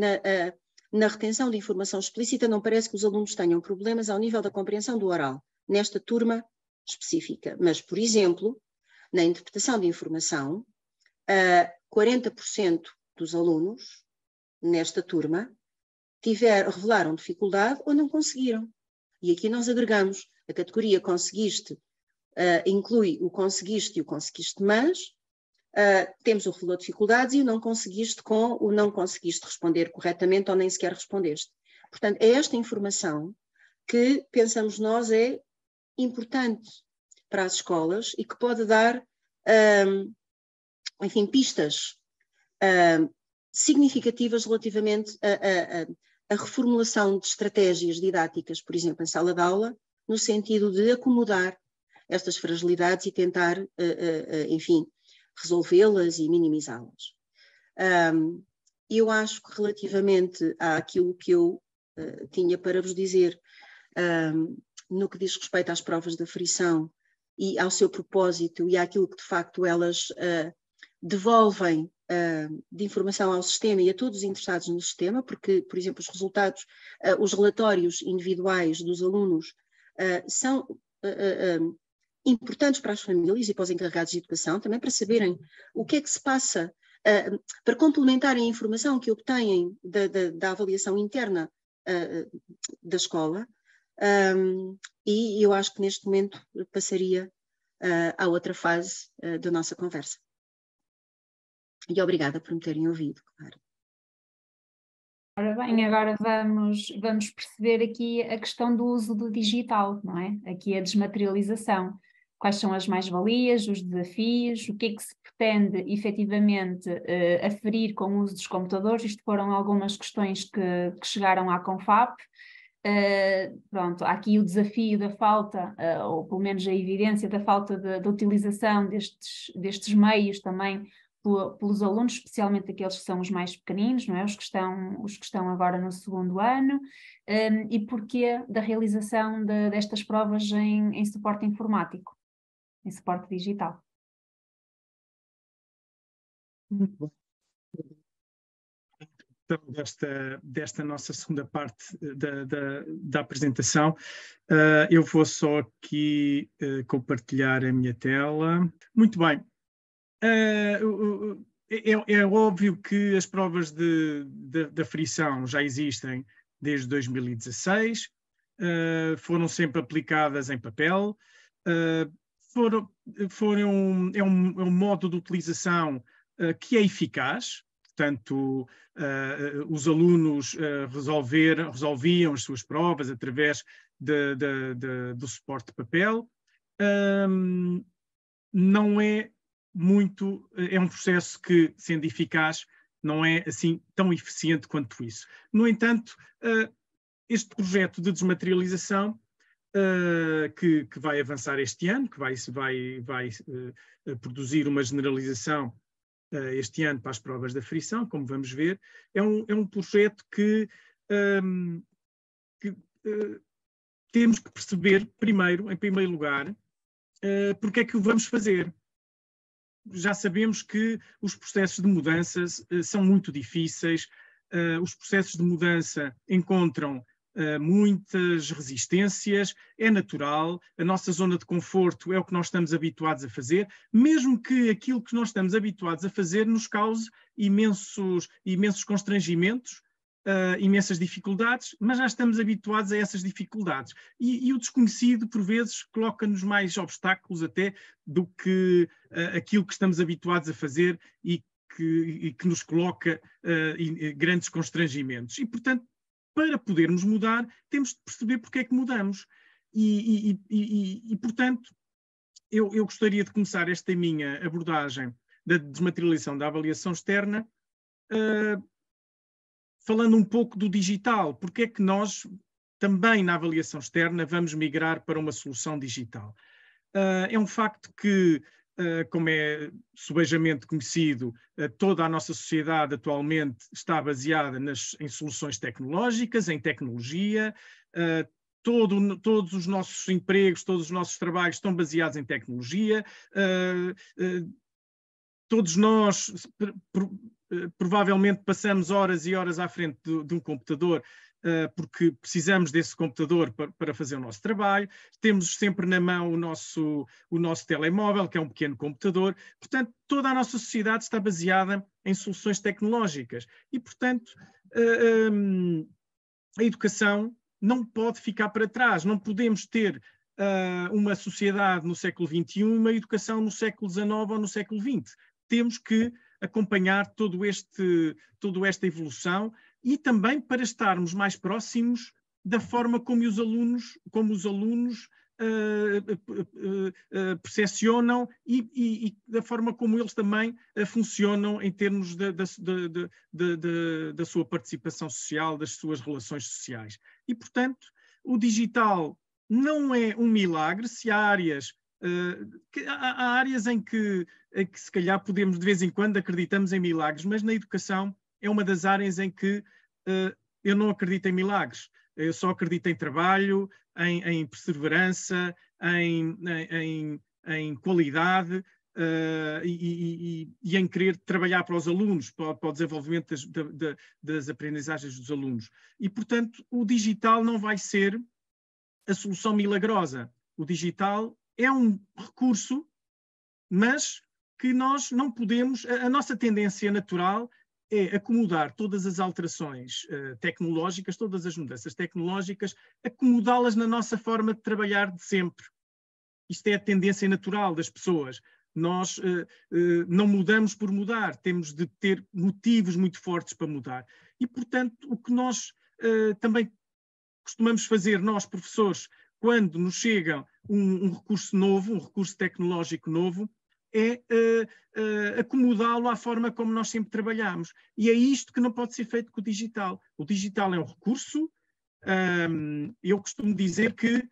Speaker 3: na retenção de informação explícita não parece que os alunos tenham problemas ao nível da compreensão do oral, nesta turma específica. Mas, por exemplo, na interpretação de informação, 40% dos alunos nesta turma revelaram dificuldade ou não conseguiram. E aqui nós agregamos a categoria conseguiste, inclui o conseguiste e o conseguiste mas, temos o revelou dificuldades e o não conseguiste com o não conseguiste responder corretamente ou nem sequer respondeste. Portanto, é esta informação que pensamos nós é importante para as escolas e que pode dar, enfim, pistas significativas relativamente a reformulação de estratégias didáticas, por exemplo, em sala de aula, no sentido de acomodar estas fragilidades e tentar, enfim, resolvê-las e minimizá-las. Eu acho que relativamente àquilo que eu tinha para vos dizer no que diz respeito às provas de aferição e ao seu propósito e àquilo que de facto elas devolvem de informação ao sistema e a todos os interessados no sistema, porque, por exemplo, os resultados, os relatórios individuais dos alunos são importantes para as famílias e para os encarregados de educação, também para saberem o que é que se passa, para complementarem a informação que obtêm da avaliação interna da escola, e eu acho que neste momento passaria à outra fase da nossa conversa. E obrigada por me terem ouvido, claro.
Speaker 1: Ora bem, agora vamos perceber aqui a questão do uso do digital, não é? Aqui a desmaterialização. Quais são as mais-valias, os desafios, o que é que se pretende efetivamente aferir com o uso dos computadores? Isto foram algumas questões que chegaram à Confap. Pronto, há aqui o desafio da falta, ou pelo menos a evidência da falta de utilização destes meios também pelos alunos, especialmente aqueles que são os mais pequeninos, não é? Os que estão agora no segundo ano, e porquê da realização destas provas em suporte informático, em suporte digital.
Speaker 2: Muito bom. Então, desta nossa segunda parte da apresentação, eu vou só aqui compartilhar a minha tela. Muito bem. É óbvio que as provas de aferição já existem desde 2016, foram sempre aplicadas em papel, é um modo de utilização que é eficaz. Portanto, os alunos resolviam as suas provas através do suporte de papel. Não é é um processo que, sendo eficaz, não é assim tão eficiente quanto isso. No entanto, este projeto de desmaterialização que vai avançar este ano, que vai produzir uma generalização este ano para as provas de aferição, como vamos ver, é um projeto que temos que perceber primeiro, em primeiro lugar, porque é que o vamos fazer. Já sabemos que os processos de mudanças são muito difíceis, os processos de mudança encontram muitas resistências, é natural, a nossa zona de conforto é o que nós estamos habituados a fazer, mesmo que aquilo que nós estamos habituados a fazer nos cause imensos constrangimentos, imensas dificuldades, mas já estamos habituados a essas dificuldades. E o desconhecido, por vezes, coloca-nos mais obstáculos até do que aquilo que estamos habituados a fazer e que nos coloca grandes constrangimentos. E, portanto, para podermos mudar, temos de perceber porque é que mudamos. E portanto, eu gostaria de começar esta minha abordagem da desmaterialização da avaliação externa falando um pouco do digital. Porque é que nós, também na avaliação externa, vamos migrar para uma solução digital? É um facto que, como é subejamente conhecido, toda a nossa sociedade atualmente está baseada em soluções tecnológicas, em tecnologia, todos os nossos empregos, todos os nossos trabalhos estão baseados em tecnologia, todos nós provavelmente passamos horas e horas à frente de um computador porque precisamos desse computador para fazer o nosso trabalho, temos sempre na mão o nosso telemóvel, que é um pequeno computador. Portanto, toda a nossa sociedade está baseada em soluções tecnológicas e, portanto, a educação não pode ficar para trás. Não podemos ter uma sociedade no século XXI, uma educação no século XIX ou no século XX. Temos que acompanhar toda esta evolução e também para estarmos mais próximos da forma como os alunos percepcionam e da forma como eles também funcionam em termos da sua participação social, das suas relações sociais. E, portanto, o digital não é um milagre. Se há áreas... há áreas em que se calhar podemos de vez em quando acreditamos em milagres, mas na educação é uma das áreas em que eu não acredito em milagres. Eu só acredito em trabalho, em perseverança, em qualidade e em querer trabalhar para os alunos, para o desenvolvimento das aprendizagens dos alunos. E, portanto, o digital não vai ser a solução milagrosa. O digital é um recurso, mas que nós não podemos... A nossa tendência natural é acomodar todas as alterações tecnológicas, todas as mudanças tecnológicas, acomodá-las na nossa forma de trabalhar de sempre. Isto é a tendência natural das pessoas. Nós não mudamos por mudar, temos de ter motivos muito fortes para mudar. E, portanto, o que nós também costumamos fazer, nós professores, quando nos chega um recurso novo, um recurso tecnológico novo, é acomodá-lo à forma como nós sempre trabalhamos. E é isto que não pode ser feito com o digital. O digital é um recurso. Eu costumo dizer que,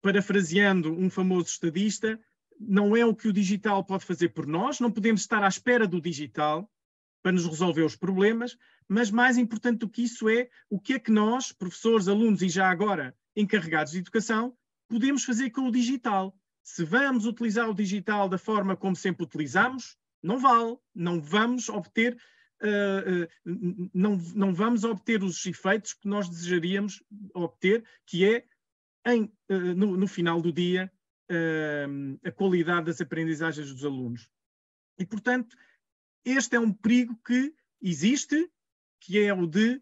Speaker 2: parafraseando um famoso estadista, não é o que o digital pode fazer por nós, não podemos estar à espera do digital para nos resolver os problemas, mas mais importante do que isso é o que é que nós, professores, alunos e já agora encarregados de educação, podemos fazer com o digital. Se vamos utilizar o digital da forma como sempre utilizamos, não vale, não vamos obter, não vamos obter os efeitos que nós desejaríamos obter, que é, no final do dia, a qualidade das aprendizagens dos alunos. E, portanto, este é um perigo que existe, que é o de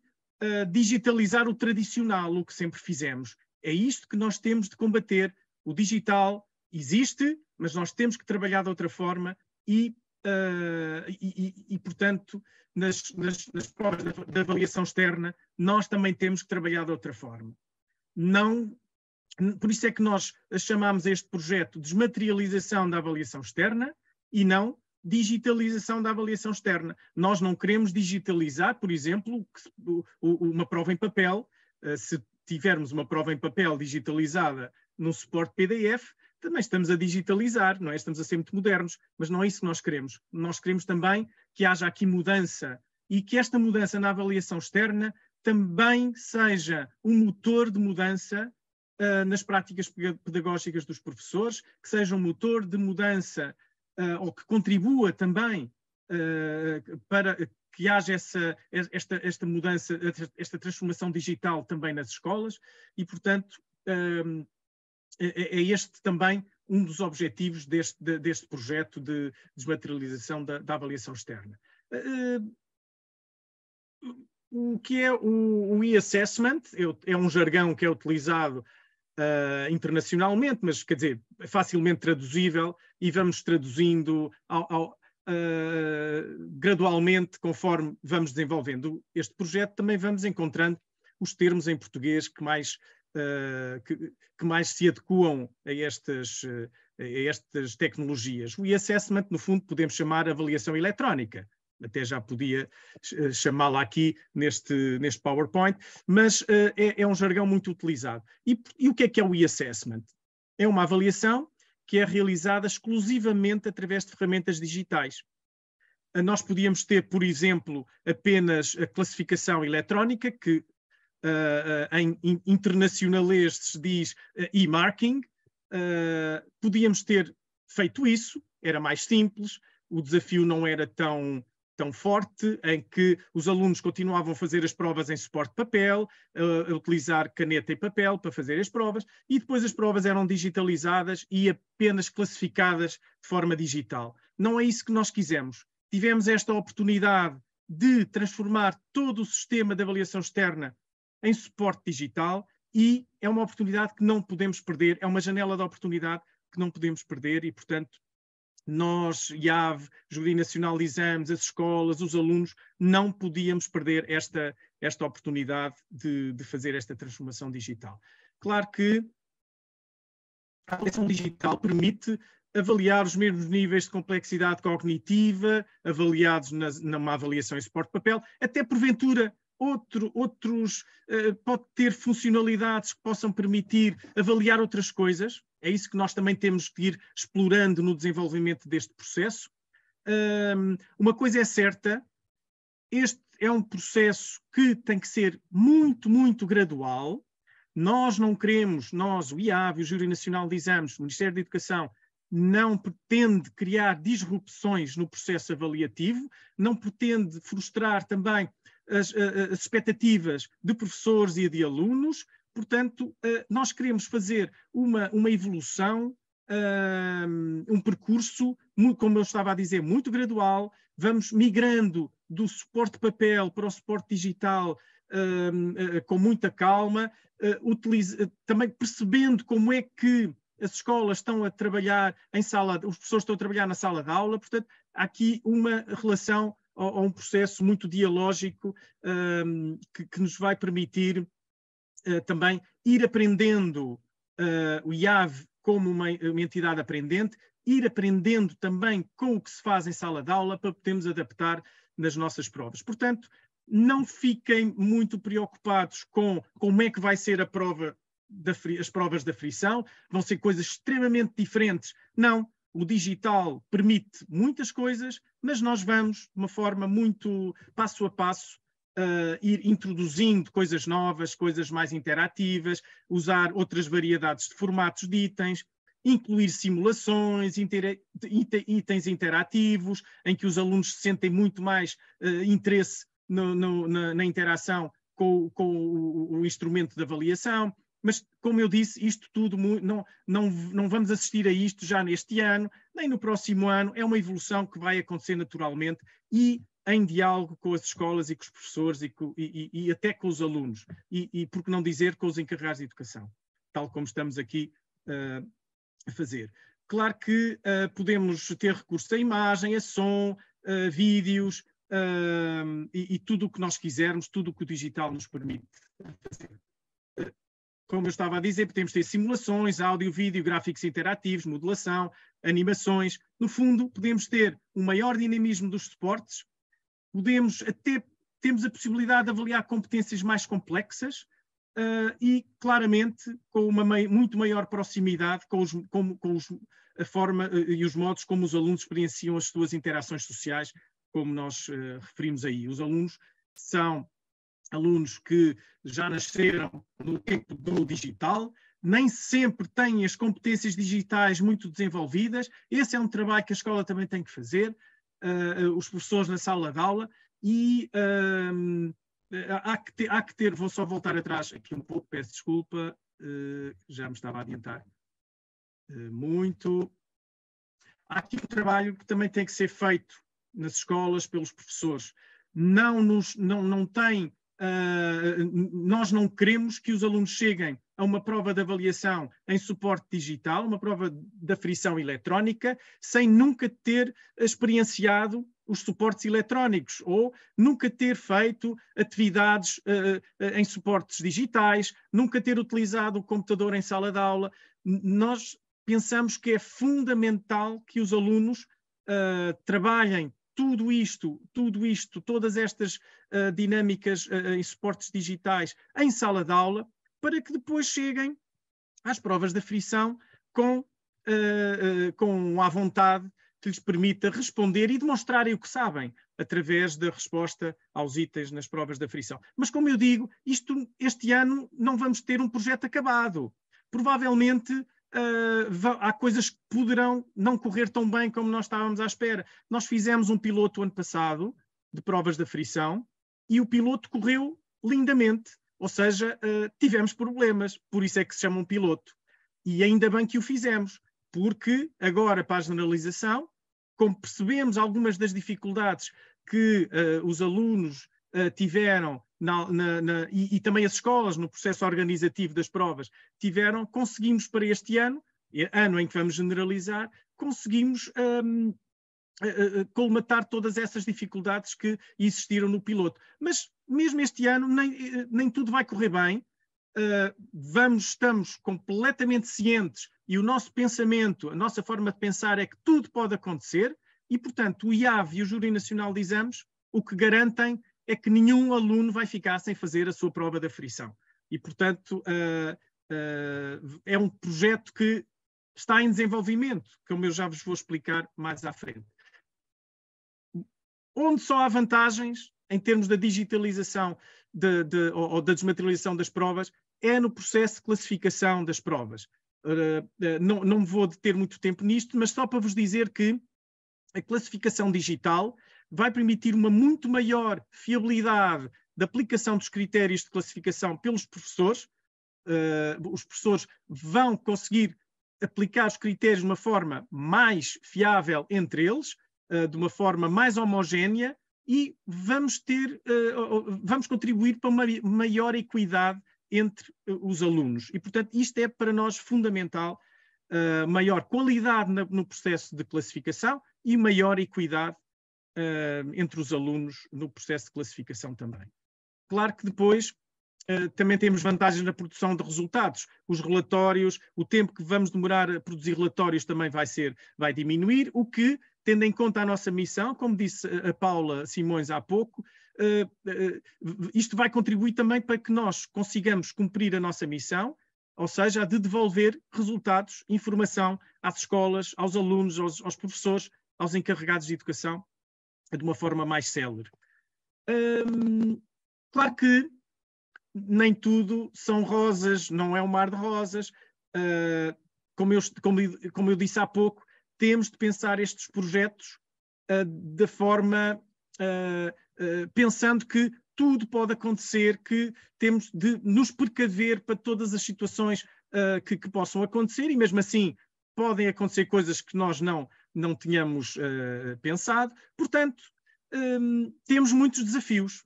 Speaker 2: digitalizar o tradicional, o que sempre fizemos. É isto que nós temos de combater. O digital existe, mas nós temos que trabalhar de outra forma e portanto, nas provas de avaliação externa, nós também temos que trabalhar de outra forma. Por isso é que nós chamamos este projeto Desmaterialização da Avaliação Externa e não digitalização da avaliação externa. Nós não queremos digitalizar, por exemplo, uma prova em papel. Se tivermos uma prova em papel digitalizada num suporte PDF, também estamos a digitalizar, não é? Estamos a ser muito modernos, mas não é isso que nós queremos. Nós queremos também que haja aqui mudança e que esta mudança na avaliação externa também seja um motor de mudança nas práticas pedagógicas dos professores, que seja um motor de mudança ou que contribua também para que haja esta mudança, esta transformação digital também nas escolas e, portanto, é este também um dos objetivos deste projeto de desmaterialização da avaliação externa. O que é o e-assessment? É um jargão que é utilizado internacionalmente, mas, quer dizer, é facilmente traduzível e vamos traduzindo gradualmente conforme vamos desenvolvendo este projeto. Também vamos encontrando os termos em português que mais se adequam a estas tecnologias. O e-assessment, no fundo, podemos chamar avaliação eletrónica. Até já podia chamá-la aqui neste PowerPoint, mas é um jargão muito utilizado. E o que é o e-assessment? É uma avaliação que é realizada exclusivamente através de ferramentas digitais. Nós podíamos ter, por exemplo, apenas a classificação eletrónica, que em internacionalês se diz e-marking. Podíamos ter feito isso, era mais simples, o desafio não era tão forte, em que os alunos continuavam a fazer as provas em suporte de papel, a utilizar caneta e papel para fazer as provas, e depois as provas eram digitalizadas e apenas classificadas de forma digital. Não é isso que nós quisemos. Tivemos esta oportunidade de transformar todo o sistema de avaliação externa em suporte digital e é uma oportunidade que não podemos perder, é uma janela de oportunidade que não podemos perder e, portanto, nós, IAV, Júri Nacional de Exames, as escolas, os alunos, não podíamos perder esta oportunidade de fazer esta transformação digital. Claro que a avaliação digital permite avaliar os mesmos níveis de complexidade cognitiva, avaliados numa avaliação em suporte de papel, até porventura pode ter funcionalidades que possam permitir avaliar outras coisas. É isso que nós também temos que ir explorando no desenvolvimento deste processo. Uma coisa é certa, este é um processo que tem que ser muito, muito gradual. Nós não queremos, o IAV, o Júri Nacional de Exames, o Ministério da Educação, não pretende criar disrupções no processo avaliativo, não pretende frustrar também as expectativas de professores e de alunos. Portanto, nós queremos fazer uma evolução, um percurso, como eu estava a dizer, muito gradual. Vamos migrando do suporte de papel para o suporte digital com muita calma, também percebendo como é que as escolas estão a trabalhar os professores estão a trabalhar na sala de aula. Portanto, há aqui uma relação ou um processo muito dialógico que nos vai permitir também ir aprendendo o IAV como uma entidade aprendente, ir aprendendo também com o que se faz em sala de aula para podermos adaptar nas nossas provas. Portanto, não fiquem muito preocupados com como é que vai ser as provas da frição, vão ser coisas extremamente diferentes. Não, o digital permite muitas coisas, mas nós vamos, de uma forma muito passo a passo, ir introduzindo coisas novas, coisas mais interativas, usar outras variedades de formatos de itens, incluir simulações, itens interativos, em que os alunos sentem muito mais interesse na interação com o instrumento de avaliação. Mas, como eu disse, isto tudo não vamos assistir a isto já neste ano, nem no próximo ano. É uma evolução que vai acontecer naturalmente e em diálogo com as escolas e com os professores e até com os alunos. E por que não dizer com os encarregados de educação, tal como estamos aqui a fazer. Claro que podemos ter recurso a imagem, a som, vídeos e tudo o que nós quisermos, tudo o que o digital nos permite fazer. Como eu estava a dizer, podemos ter simulações, áudio, vídeo, gráficos interativos, modelação, animações. No fundo, podemos ter um maior dinamismo dos suportes, temos a possibilidade de avaliar competências mais complexas e, claramente, com uma muito maior proximidade com a forma e os modos como os alunos experienciam as suas interações sociais, como nós referimos aí. Os alunos são alunos que já nasceram no tempo do digital, nem sempre têm as competências digitais muito desenvolvidas. Esse é um trabalho que a escola também tem que fazer, os professores na sala de aula, e há que ter, vou só voltar atrás aqui um pouco, peço desculpa, já me estava a adiantar muito. Há aqui um trabalho que também tem que ser feito nas escolas pelos professores. Nós não queremos que os alunos cheguem a uma prova de avaliação em suporte digital, uma prova de aferição eletrónica, sem nunca ter experienciado os suportes eletrónicos ou nunca ter feito atividades em suportes digitais, nunca ter utilizado o computador em sala de aula. Nós pensamos que é fundamental que os alunos trabalhem tudo isto, todas estas dinâmicas em suportes digitais em sala de aula, para que depois cheguem às provas de aferição com a vontade que lhes permita responder e demonstrarem o que sabem através da resposta aos itens nas provas de aferição. Mas, como eu digo, este ano não vamos ter um projeto acabado. Provavelmente há coisas que poderão não correr tão bem como nós estávamos à espera. Nós fizemos um piloto ano passado de provas de aferição e o piloto correu lindamente, ou seja, tivemos problemas, por isso é que se chama um piloto. E ainda bem que o fizemos, porque agora para a generalização, como percebemos algumas das dificuldades que os alunos tiveram e também as escolas no processo organizativo das provas tiveram, conseguimos para este ano em que vamos generalizar, conseguimos colmatar todas essas dificuldades que existiram no piloto. Mas mesmo este ano nem tudo vai correr bem. Estamos completamente cientes e o nosso pensamento, a nossa forma de pensar é que tudo pode acontecer e, portanto, o IAV e o Júri Nacional de Exames o que garantem é que nenhum aluno vai ficar sem fazer a sua prova de aferição. E, portanto, é um projeto que está em desenvolvimento, como eu já vos vou explicar mais à frente. Onde só há vantagens, em termos da digitalização ou da desmaterialização das provas, é no processo de classificação das provas. Não me vou deter muito tempo nisto, mas só para vos dizer que a classificação digital vai permitir uma muito maior fiabilidade da aplicação dos critérios de classificação pelos professores. Os professores vão conseguir aplicar os critérios de uma forma mais fiável entre eles, de uma forma mais homogénea, e vamos contribuir para uma maior equidade entre os alunos. E, portanto, isto é para nós fundamental, maior qualidade no processo de classificação e maior equidade entre os alunos no processo de classificação também. Claro que depois também temos vantagens na produção de resultados. Os relatórios, o tempo que vamos demorar a produzir relatórios também vai diminuir, o que, tendo em conta a nossa missão, como disse a Paula Simões há pouco, isto vai contribuir também para que nós consigamos cumprir a nossa missão, ou seja, a de devolver resultados, informação às escolas, aos alunos, aos professores, aos encarregados de educação, de uma forma mais célere. Claro que nem tudo são rosas, não é um mar de rosas. Como eu disse há pouco, temos de pensar estes projetos da forma, pensando que tudo pode acontecer, que temos de nos precaver para todas as situações que possam acontecer, e mesmo assim podem acontecer coisas que nós não tínhamos pensado. Portanto, temos muitos desafios.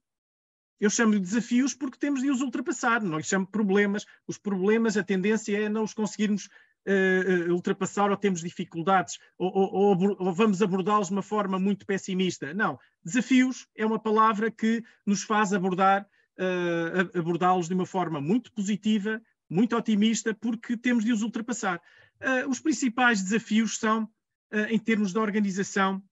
Speaker 2: Eu chamo-lhe desafios porque temos de os ultrapassar, não lhe chamo problemas. Os problemas, a tendência é não os conseguirmos ultrapassar, ou temos dificuldades, ou vamos abordá-los de uma forma muito pessimista. Não, desafios é uma palavra que nos faz abordá-los de uma forma muito positiva, muito otimista, porque temos de os ultrapassar. Os principais desafios são, em termos de organização,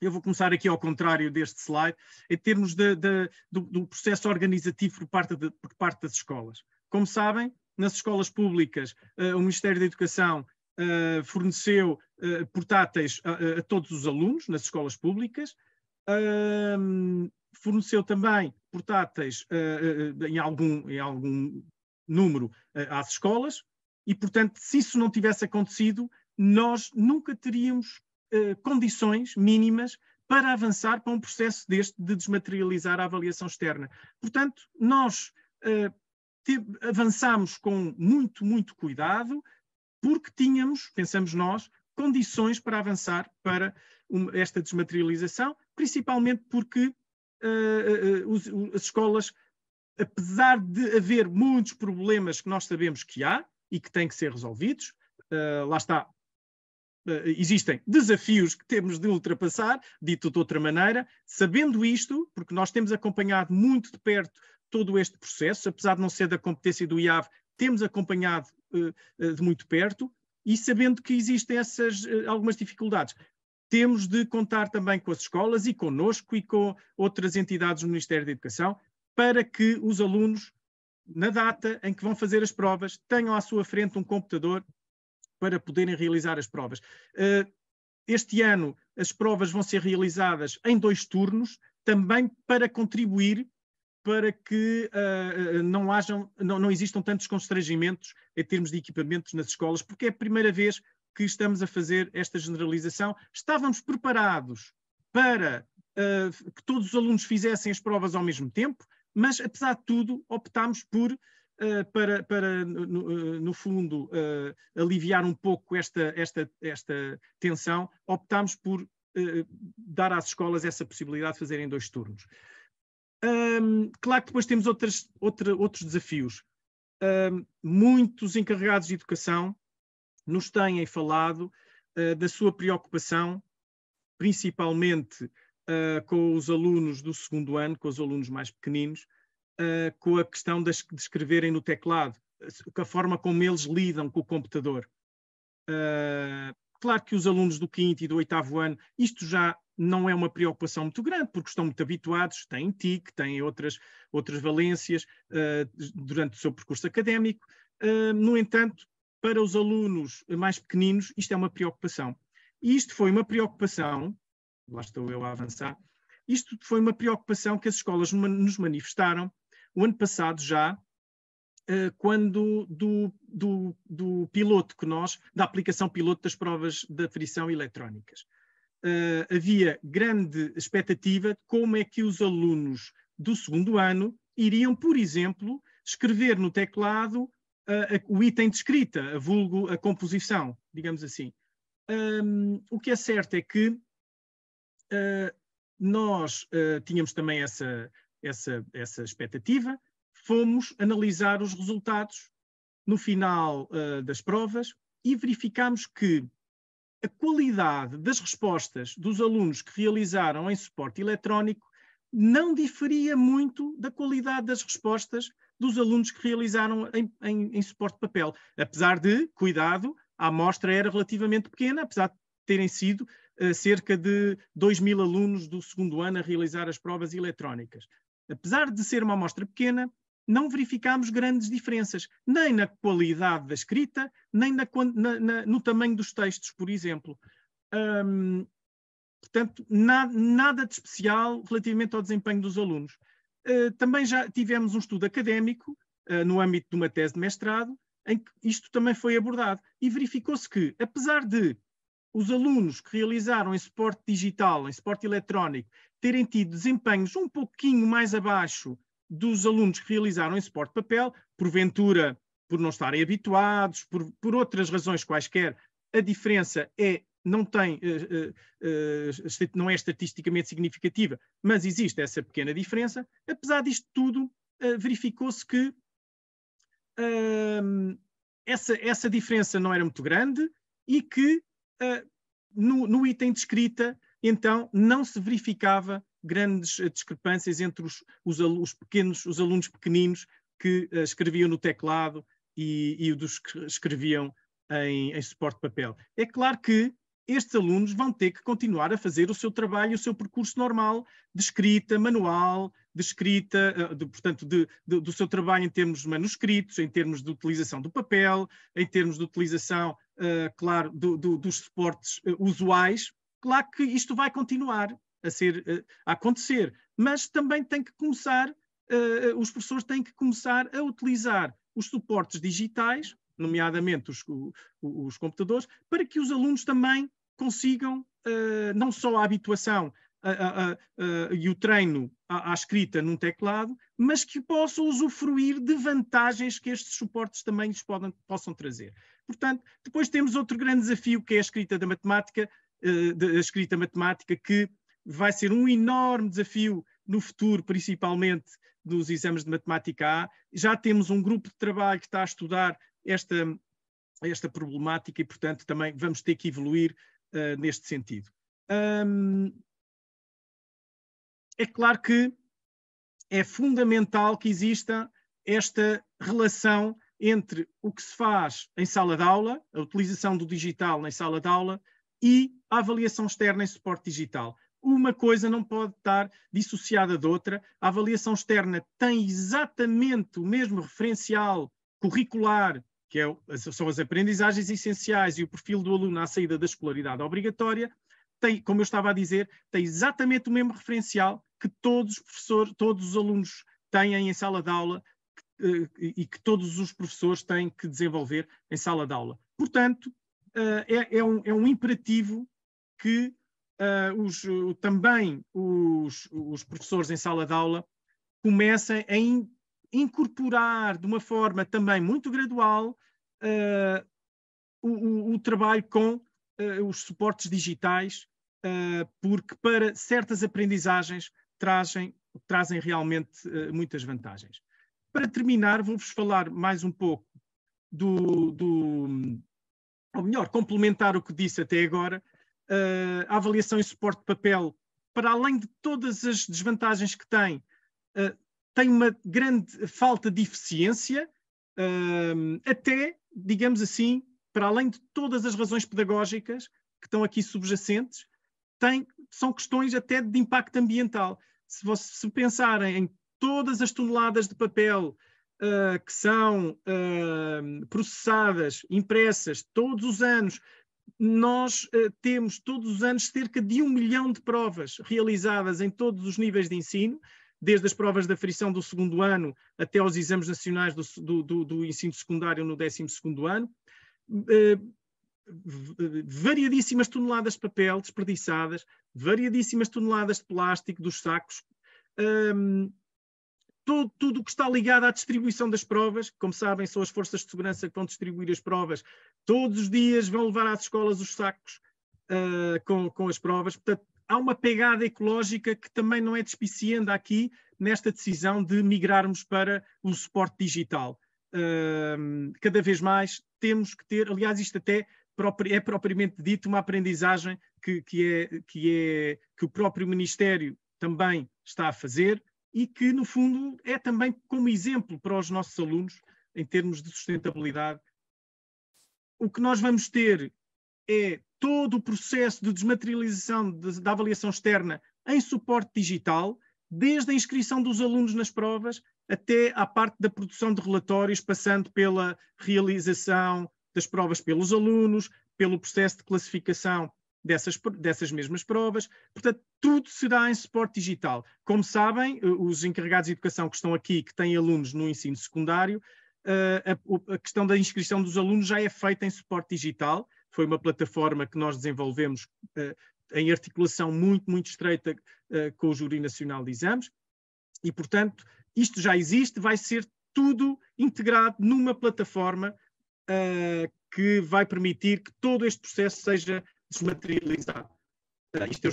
Speaker 2: eu vou começar aqui ao contrário deste slide, em termos do processo organizativo por parte das escolas. Como sabem, nas escolas públicas, o Ministério da Educação forneceu portáteis a todos os alunos nas escolas públicas, forneceu também portáteis em algum número às escolas, e, portanto, se isso não tivesse acontecido, nós nunca teríamos condições mínimas para avançar para um processo deste de desmaterializar a avaliação externa. Portanto, nós avançámos com muito cuidado, porque tínhamos, pensamos nós, condições para avançar para esta desmaterialização, principalmente porque as escolas, apesar de haver muitos problemas que nós sabemos que há e que têm que ser resolvidos, lá está, existem desafios que temos de ultrapassar, dito de outra maneira, sabendo isto, porque nós temos acompanhado muito de perto todo este processo, apesar de não ser da competência do IAV, temos acompanhado de muito perto, e sabendo que existem algumas dificuldades. Temos de contar também com as escolas e connosco e com outras entidades do Ministério da Educação, para que os alunos, na data em que vão fazer as provas, tenham à sua frente um computador para poderem realizar as provas. Este ano as provas vão ser realizadas em 2 turnos, também para contribuir para que não existam tantos constrangimentos em termos de equipamentos nas escolas, porque é a primeira vez que estamos a fazer esta generalização. Estávamos preparados para que todos os alunos fizessem as provas ao mesmo tempo, mas, apesar de tudo, optámos por no fundo, aliviar um pouco esta tensão, optámos por dar às escolas essa possibilidade de fazerem 2 turnos. Claro que depois temos outros desafios. Muitos encarregados de educação nos têm falado da sua preocupação, principalmente com os alunos do 2º ano, com os alunos mais pequeninos, com a questão de escreverem no teclado, com a forma como eles lidam com o computador. Claro que os alunos do 5º e do 8º ano, isto já não é uma preocupação muito grande, porque estão muito habituados, têm TIC, têm outras valências durante o seu percurso académico. No entanto, para os alunos mais pequeninos, isto é uma preocupação. E isto foi uma preocupação, lá estou eu a avançar, isto foi uma preocupação que as escolas nos manifestaram o ano passado já, quando do piloto da aplicação piloto das provas de aferição eletrónicas. Havia grande expectativa de como é que os alunos do 2º ano iriam, por exemplo, escrever no teclado o item de escrita, vulgo a composição, digamos assim. O que é certo é que nós tínhamos também essa expectativa, fomos analisar os resultados no final das provas e verificámos que a qualidade das respostas dos alunos que realizaram em suporte eletrónico não diferia muito da qualidade das respostas dos alunos que realizaram em suporte de papel. Apesar de, cuidado, a amostra era relativamente pequena, apesar de terem sido cerca de 2.000 alunos do 2º ano a realizar as provas eletrónicas. Apesar de ser uma amostra pequena, não verificámos grandes diferenças, nem na qualidade da escrita, nem no tamanho dos textos, por exemplo. Portanto, nada de especial relativamente ao desempenho dos alunos. Também já tivemos um estudo académico, no âmbito de uma tese de mestrado, em que isto também foi abordado. E verificou-se que, apesar de os alunos que realizaram em suporte digital, em suporte eletrónico, terem tido desempenhos um pouquinho mais abaixo dos alunos que realizaram em suporte papel, porventura por não estarem habituados, por outras razões quaisquer, a diferença não é estatisticamente significativa, mas existe essa pequena diferença. Apesar disto tudo, verificou-se que essa diferença não era muito grande e que no item de escrita, então, não se verificava grandes discrepâncias entre os alunos pequeninos que escreviam no teclado e dos que escreviam em suporte de papel. É claro que estes alunos vão ter que continuar a fazer o seu trabalho, o seu percurso normal de escrita manual, de escrita, portanto, do seu trabalho em termos de manuscritos, em termos de utilização do papel, em termos de utilização, claro, dos suportes usuais. Claro que isto vai continuar a acontecer, mas também tem que começar, os professores têm que começar a utilizar os suportes digitais nomeadamente os computadores, para que os alunos também consigam não só a habituação e o treino à escrita num teclado, mas que possam usufruir de vantagens que estes suportes também lhes possam trazer. Portanto, depois temos outro grande desafio, que é a escrita da matemática, que vai ser um enorme desafio no futuro, principalmente dos exames de matemática A. Já temos um grupo de trabalho que está a estudar esta problemática e, portanto, também vamos ter que evoluir neste sentido. É claro que é fundamental que exista esta relação entre o que se faz em sala de aula, a utilização do digital em sala de aula, e a avaliação externa em suporte digital. Uma coisa não pode estar dissociada da outra. A avaliação externa tem exatamente o mesmo referencial curricular, que são as aprendizagens essenciais e o perfil do aluno à saída da escolaridade obrigatória. Tem, como eu estava a dizer, tem exatamente o mesmo referencial que todos os alunos têm em sala de aula e que todos os professores têm que desenvolver em sala de aula. Portanto, é um imperativo que também os professores em sala de aula comecem a incorporar de uma forma também muito gradual o trabalho com os suportes digitais, porque para certas aprendizagens trazem realmente muitas vantagens. Para terminar, vou-vos falar mais um pouco ou melhor, complementar o que disse até agora. A avaliação em suporte de papel, para além de todas as desvantagens que tem uma grande falta de eficiência, até, digamos assim, para além de todas as razões pedagógicas que estão aqui subjacentes, são questões até de impacto ambiental. Se pensarem em todas as toneladas de papel que são processadas, impressas todos os anos, nós temos todos os anos cerca de 1 milhão de provas realizadas em todos os níveis de ensino, desde as provas de aferição do segundo ano até aos exames nacionais do ensino secundário no 12º ano. Variadíssimas toneladas de papel desperdiçadas, variadíssimas toneladas de plástico dos sacos, tudo o que está ligado à distribuição das provas. Como sabem, são as forças de segurança que vão distribuir as provas. Todos os dias vão levar às escolas os sacos com as provas. Portanto, há uma pegada ecológica que também não é despicienda aqui nesta decisão de migrarmos para o suporte digital. Cada vez mais temos que ter, aliás, isto até é propriamente dito uma aprendizagem que o próprio Ministério também está a fazer e que, no fundo, é também como exemplo para os nossos alunos em termos de sustentabilidade. O que nós vamos ter é todo o processo de desmaterialização da avaliação externa em suporte digital, desde a inscrição dos alunos nas provas até à parte da produção de relatórios, passando pela realização das provas pelos alunos, pelo processo de classificação dessas mesmas provas. Portanto, tudo será em suporte digital. Como sabem, os encarregados de educação que estão aqui, que têm alunos no ensino secundário, a questão da inscrição dos alunos já é feita em suporte digital. Foi uma plataforma que nós desenvolvemos em articulação muito, muito estreita com o Júri Nacional de Exames e, portanto, isto já existe, vai ser tudo integrado numa plataforma que vai permitir que todo este processo seja desmaterializado. Isto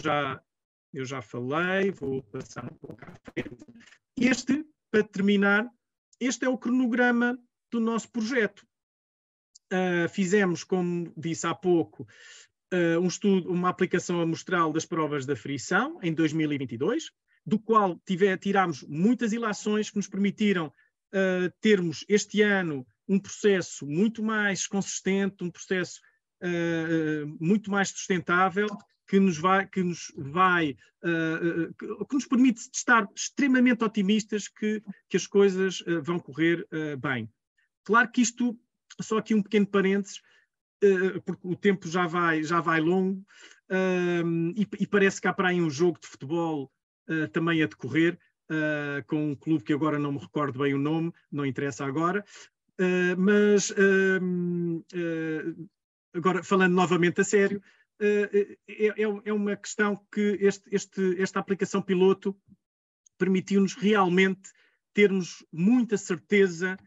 Speaker 2: eu já falei, vou passar um pouco à frente. Para terminar, este é o cronograma do nosso projeto. Fizemos, como disse há pouco, um estudo, uma aplicação amostral das provas de aferição em 2022, do qual tirámos muitas ilações que nos permitiram termos este ano um processo muito mais consistente, um processo muito mais sustentável, que nos permite estar extremamente otimistas que as coisas vão correr bem. Claro que isto, só aqui um pequeno parênteses, porque o tempo já vai longo, e parece que há para aí um jogo de futebol também a decorrer, com um clube que agora não me recordo bem o nome, não interessa agora. Mas, agora falando novamente a sério, é uma questão que esta aplicação piloto permitiu-nos realmente termos muita certeza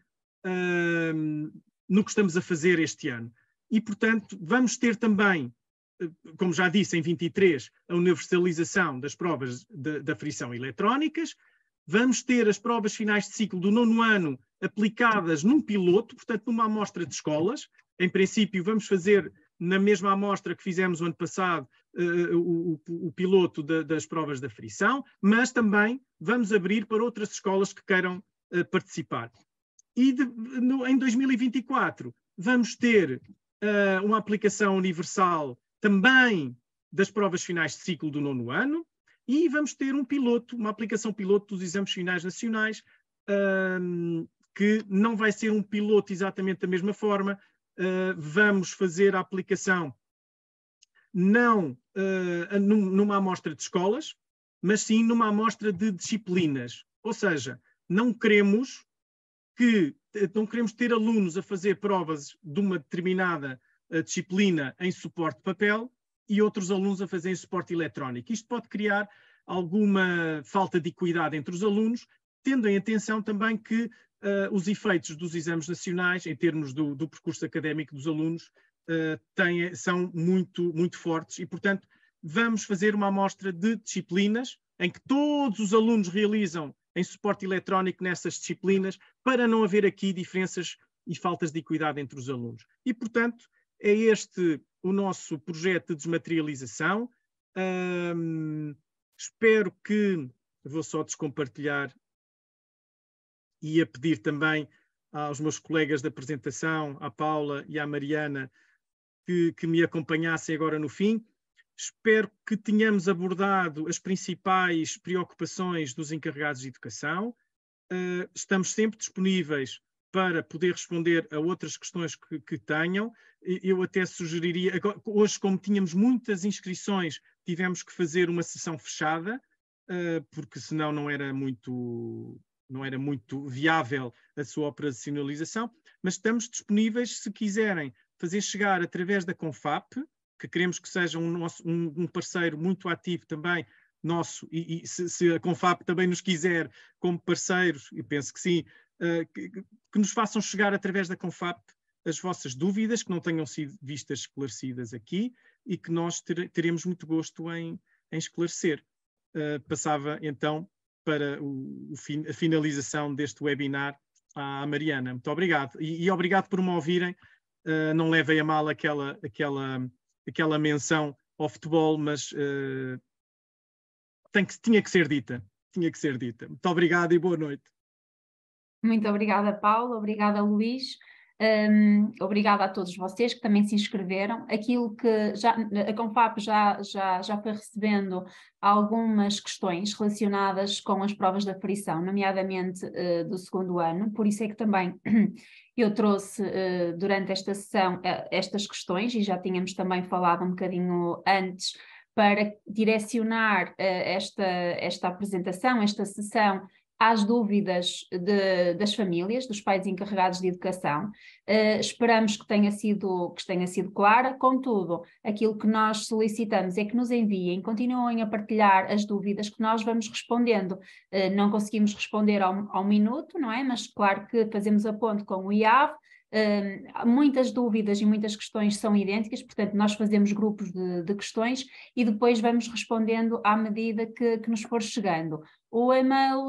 Speaker 2: no que estamos a fazer este ano. E, portanto, vamos ter também, como já disse, em 23, a universalização das provas da aferição eletrónicas. Vamos ter as provas finais de ciclo do 9º ano aplicadas num piloto, portanto, numa amostra de escolas. Em princípio, vamos fazer na mesma amostra que fizemos o ano passado, o piloto das provas da aferição, mas também vamos abrir para outras escolas que queiram participar. E em 2024 vamos ter uma aplicação universal também das provas finais de ciclo do 9º ano, e vamos ter um piloto, uma aplicação piloto dos exames finais nacionais, que não vai ser um piloto exatamente da mesma forma. Vamos fazer a aplicação não numa amostra de escolas, mas sim numa amostra de disciplinas. Ou seja, não queremos ter alunos a fazer provas de uma determinada disciplina em suporte de papel e outros alunos a fazer em suporte eletrónico. Isto pode criar alguma falta de equidade entre os alunos, tendo em atenção também que os efeitos dos exames nacionais, em termos do percurso académico dos alunos, são muito, muito fortes e, portanto, vamos fazer uma amostra de disciplinas em que todos os alunos realizam em suporte eletrónico nessas disciplinas, para não haver aqui diferenças e faltas de equidade entre os alunos. E, portanto, é este o nosso projeto de desmaterialização. Espero que... Vou só descompartilhar e a pedir também aos meus colegas da apresentação, à Paula e à Mariana, que me acompanhassem agora no fim. Espero que tenhamos abordado as principais preocupações dos encarregados de educação. Estamos sempre disponíveis para poder responder a outras questões que tenham. Eu até sugeriria, hoje, como tínhamos muitas inscrições, tivemos que fazer uma sessão fechada, porque senão não era muito viável a sua operacionalização, mas estamos disponíveis, se quiserem fazer chegar através da CONFAP, que queremos que seja um parceiro muito ativo também nosso, e se a CONFAP também nos quiser como parceiros, e penso que sim, que nos façam chegar através da CONFAP as vossas dúvidas, que não tenham sido vistas esclarecidas aqui, e que nós teremos muito gosto em esclarecer. Passava então para a finalização deste webinar à Mariana. Muito obrigado. E obrigado por me ouvirem. Não levei a mal aquela menção ao futebol, mas tinha que ser dita. Muito obrigado e boa noite.
Speaker 1: Muito obrigada, Paula. Obrigada, Luís. Obrigada a todos vocês que também se inscreveram. Aquilo que a CONFAP já foi recebendo algumas questões relacionadas com as provas de aferição, nomeadamente do 2º ano, por isso é que também eu trouxe durante esta sessão estas questões, e já tínhamos também falado um bocadinho antes, para direcionar esta apresentação, esta sessão, às dúvidas das famílias, dos pais encarregados de educação. Esperamos que tenha sido clara. Contudo, aquilo que nós solicitamos é que nos enviem, continuem a partilhar as dúvidas que nós vamos respondendo. Não conseguimos responder ao minuto, não é? Mas claro que fazemos a ponte com o IAV. Muitas dúvidas e muitas questões são idênticas, portanto nós fazemos grupos de questões e depois vamos respondendo à medida que nos for chegando. O e-mail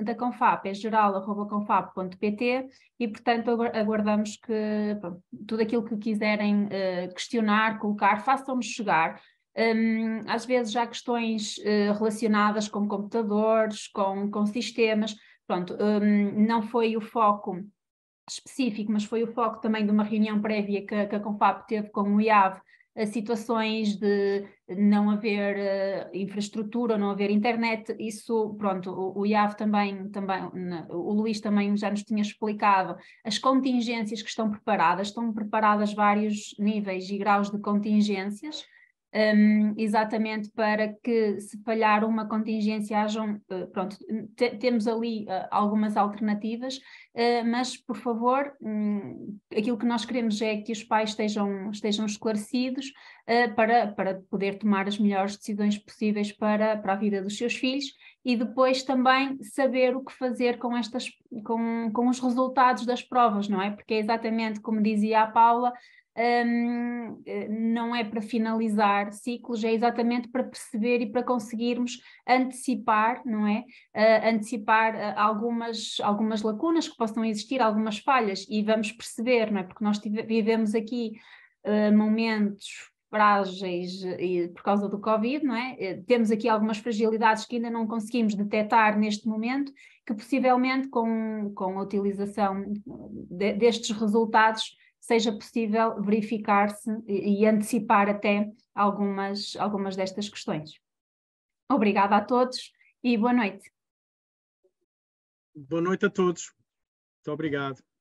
Speaker 1: da CONFAP é geral@confap.pt e, portanto, aguardamos que tudo aquilo que quiserem questionar, colocar, façam-nos chegar. Às vezes há questões relacionadas com computadores, com sistemas. Pronto, não foi o foco específico, mas foi o foco também de uma reunião prévia que a CONFAP teve com o IAV, situações de não haver infraestrutura, não haver internet. Isso, pronto, o IAV também, o Luís também já nos tinha explicado as contingências que estão preparadas vários níveis e graus de contingências. exatamente para que, se falhar uma contingência, hajam, pronto, temos ali algumas alternativas, mas, por favor, aquilo que nós queremos é que os pais estejam esclarecidos para poder tomar as melhores decisões possíveis para a vida dos seus filhos, e depois também saber o que fazer com os resultados das provas, não é? Porque é exatamente como dizia a Paula, não é para finalizar ciclos, é exatamente para perceber e para conseguirmos antecipar, não é? Antecipar algumas lacunas que possam existir, algumas falhas, e vamos perceber, não é? Porque nós vivemos aqui momentos frágeis por causa do Covid, não é? Temos aqui algumas fragilidades que ainda não conseguimos detectar neste momento, que possivelmente com a utilização destes resultados seja possível verificar-se e antecipar até algumas destas questões. Obrigada a todos e boa noite.
Speaker 2: Boa noite a todos. Muito obrigado.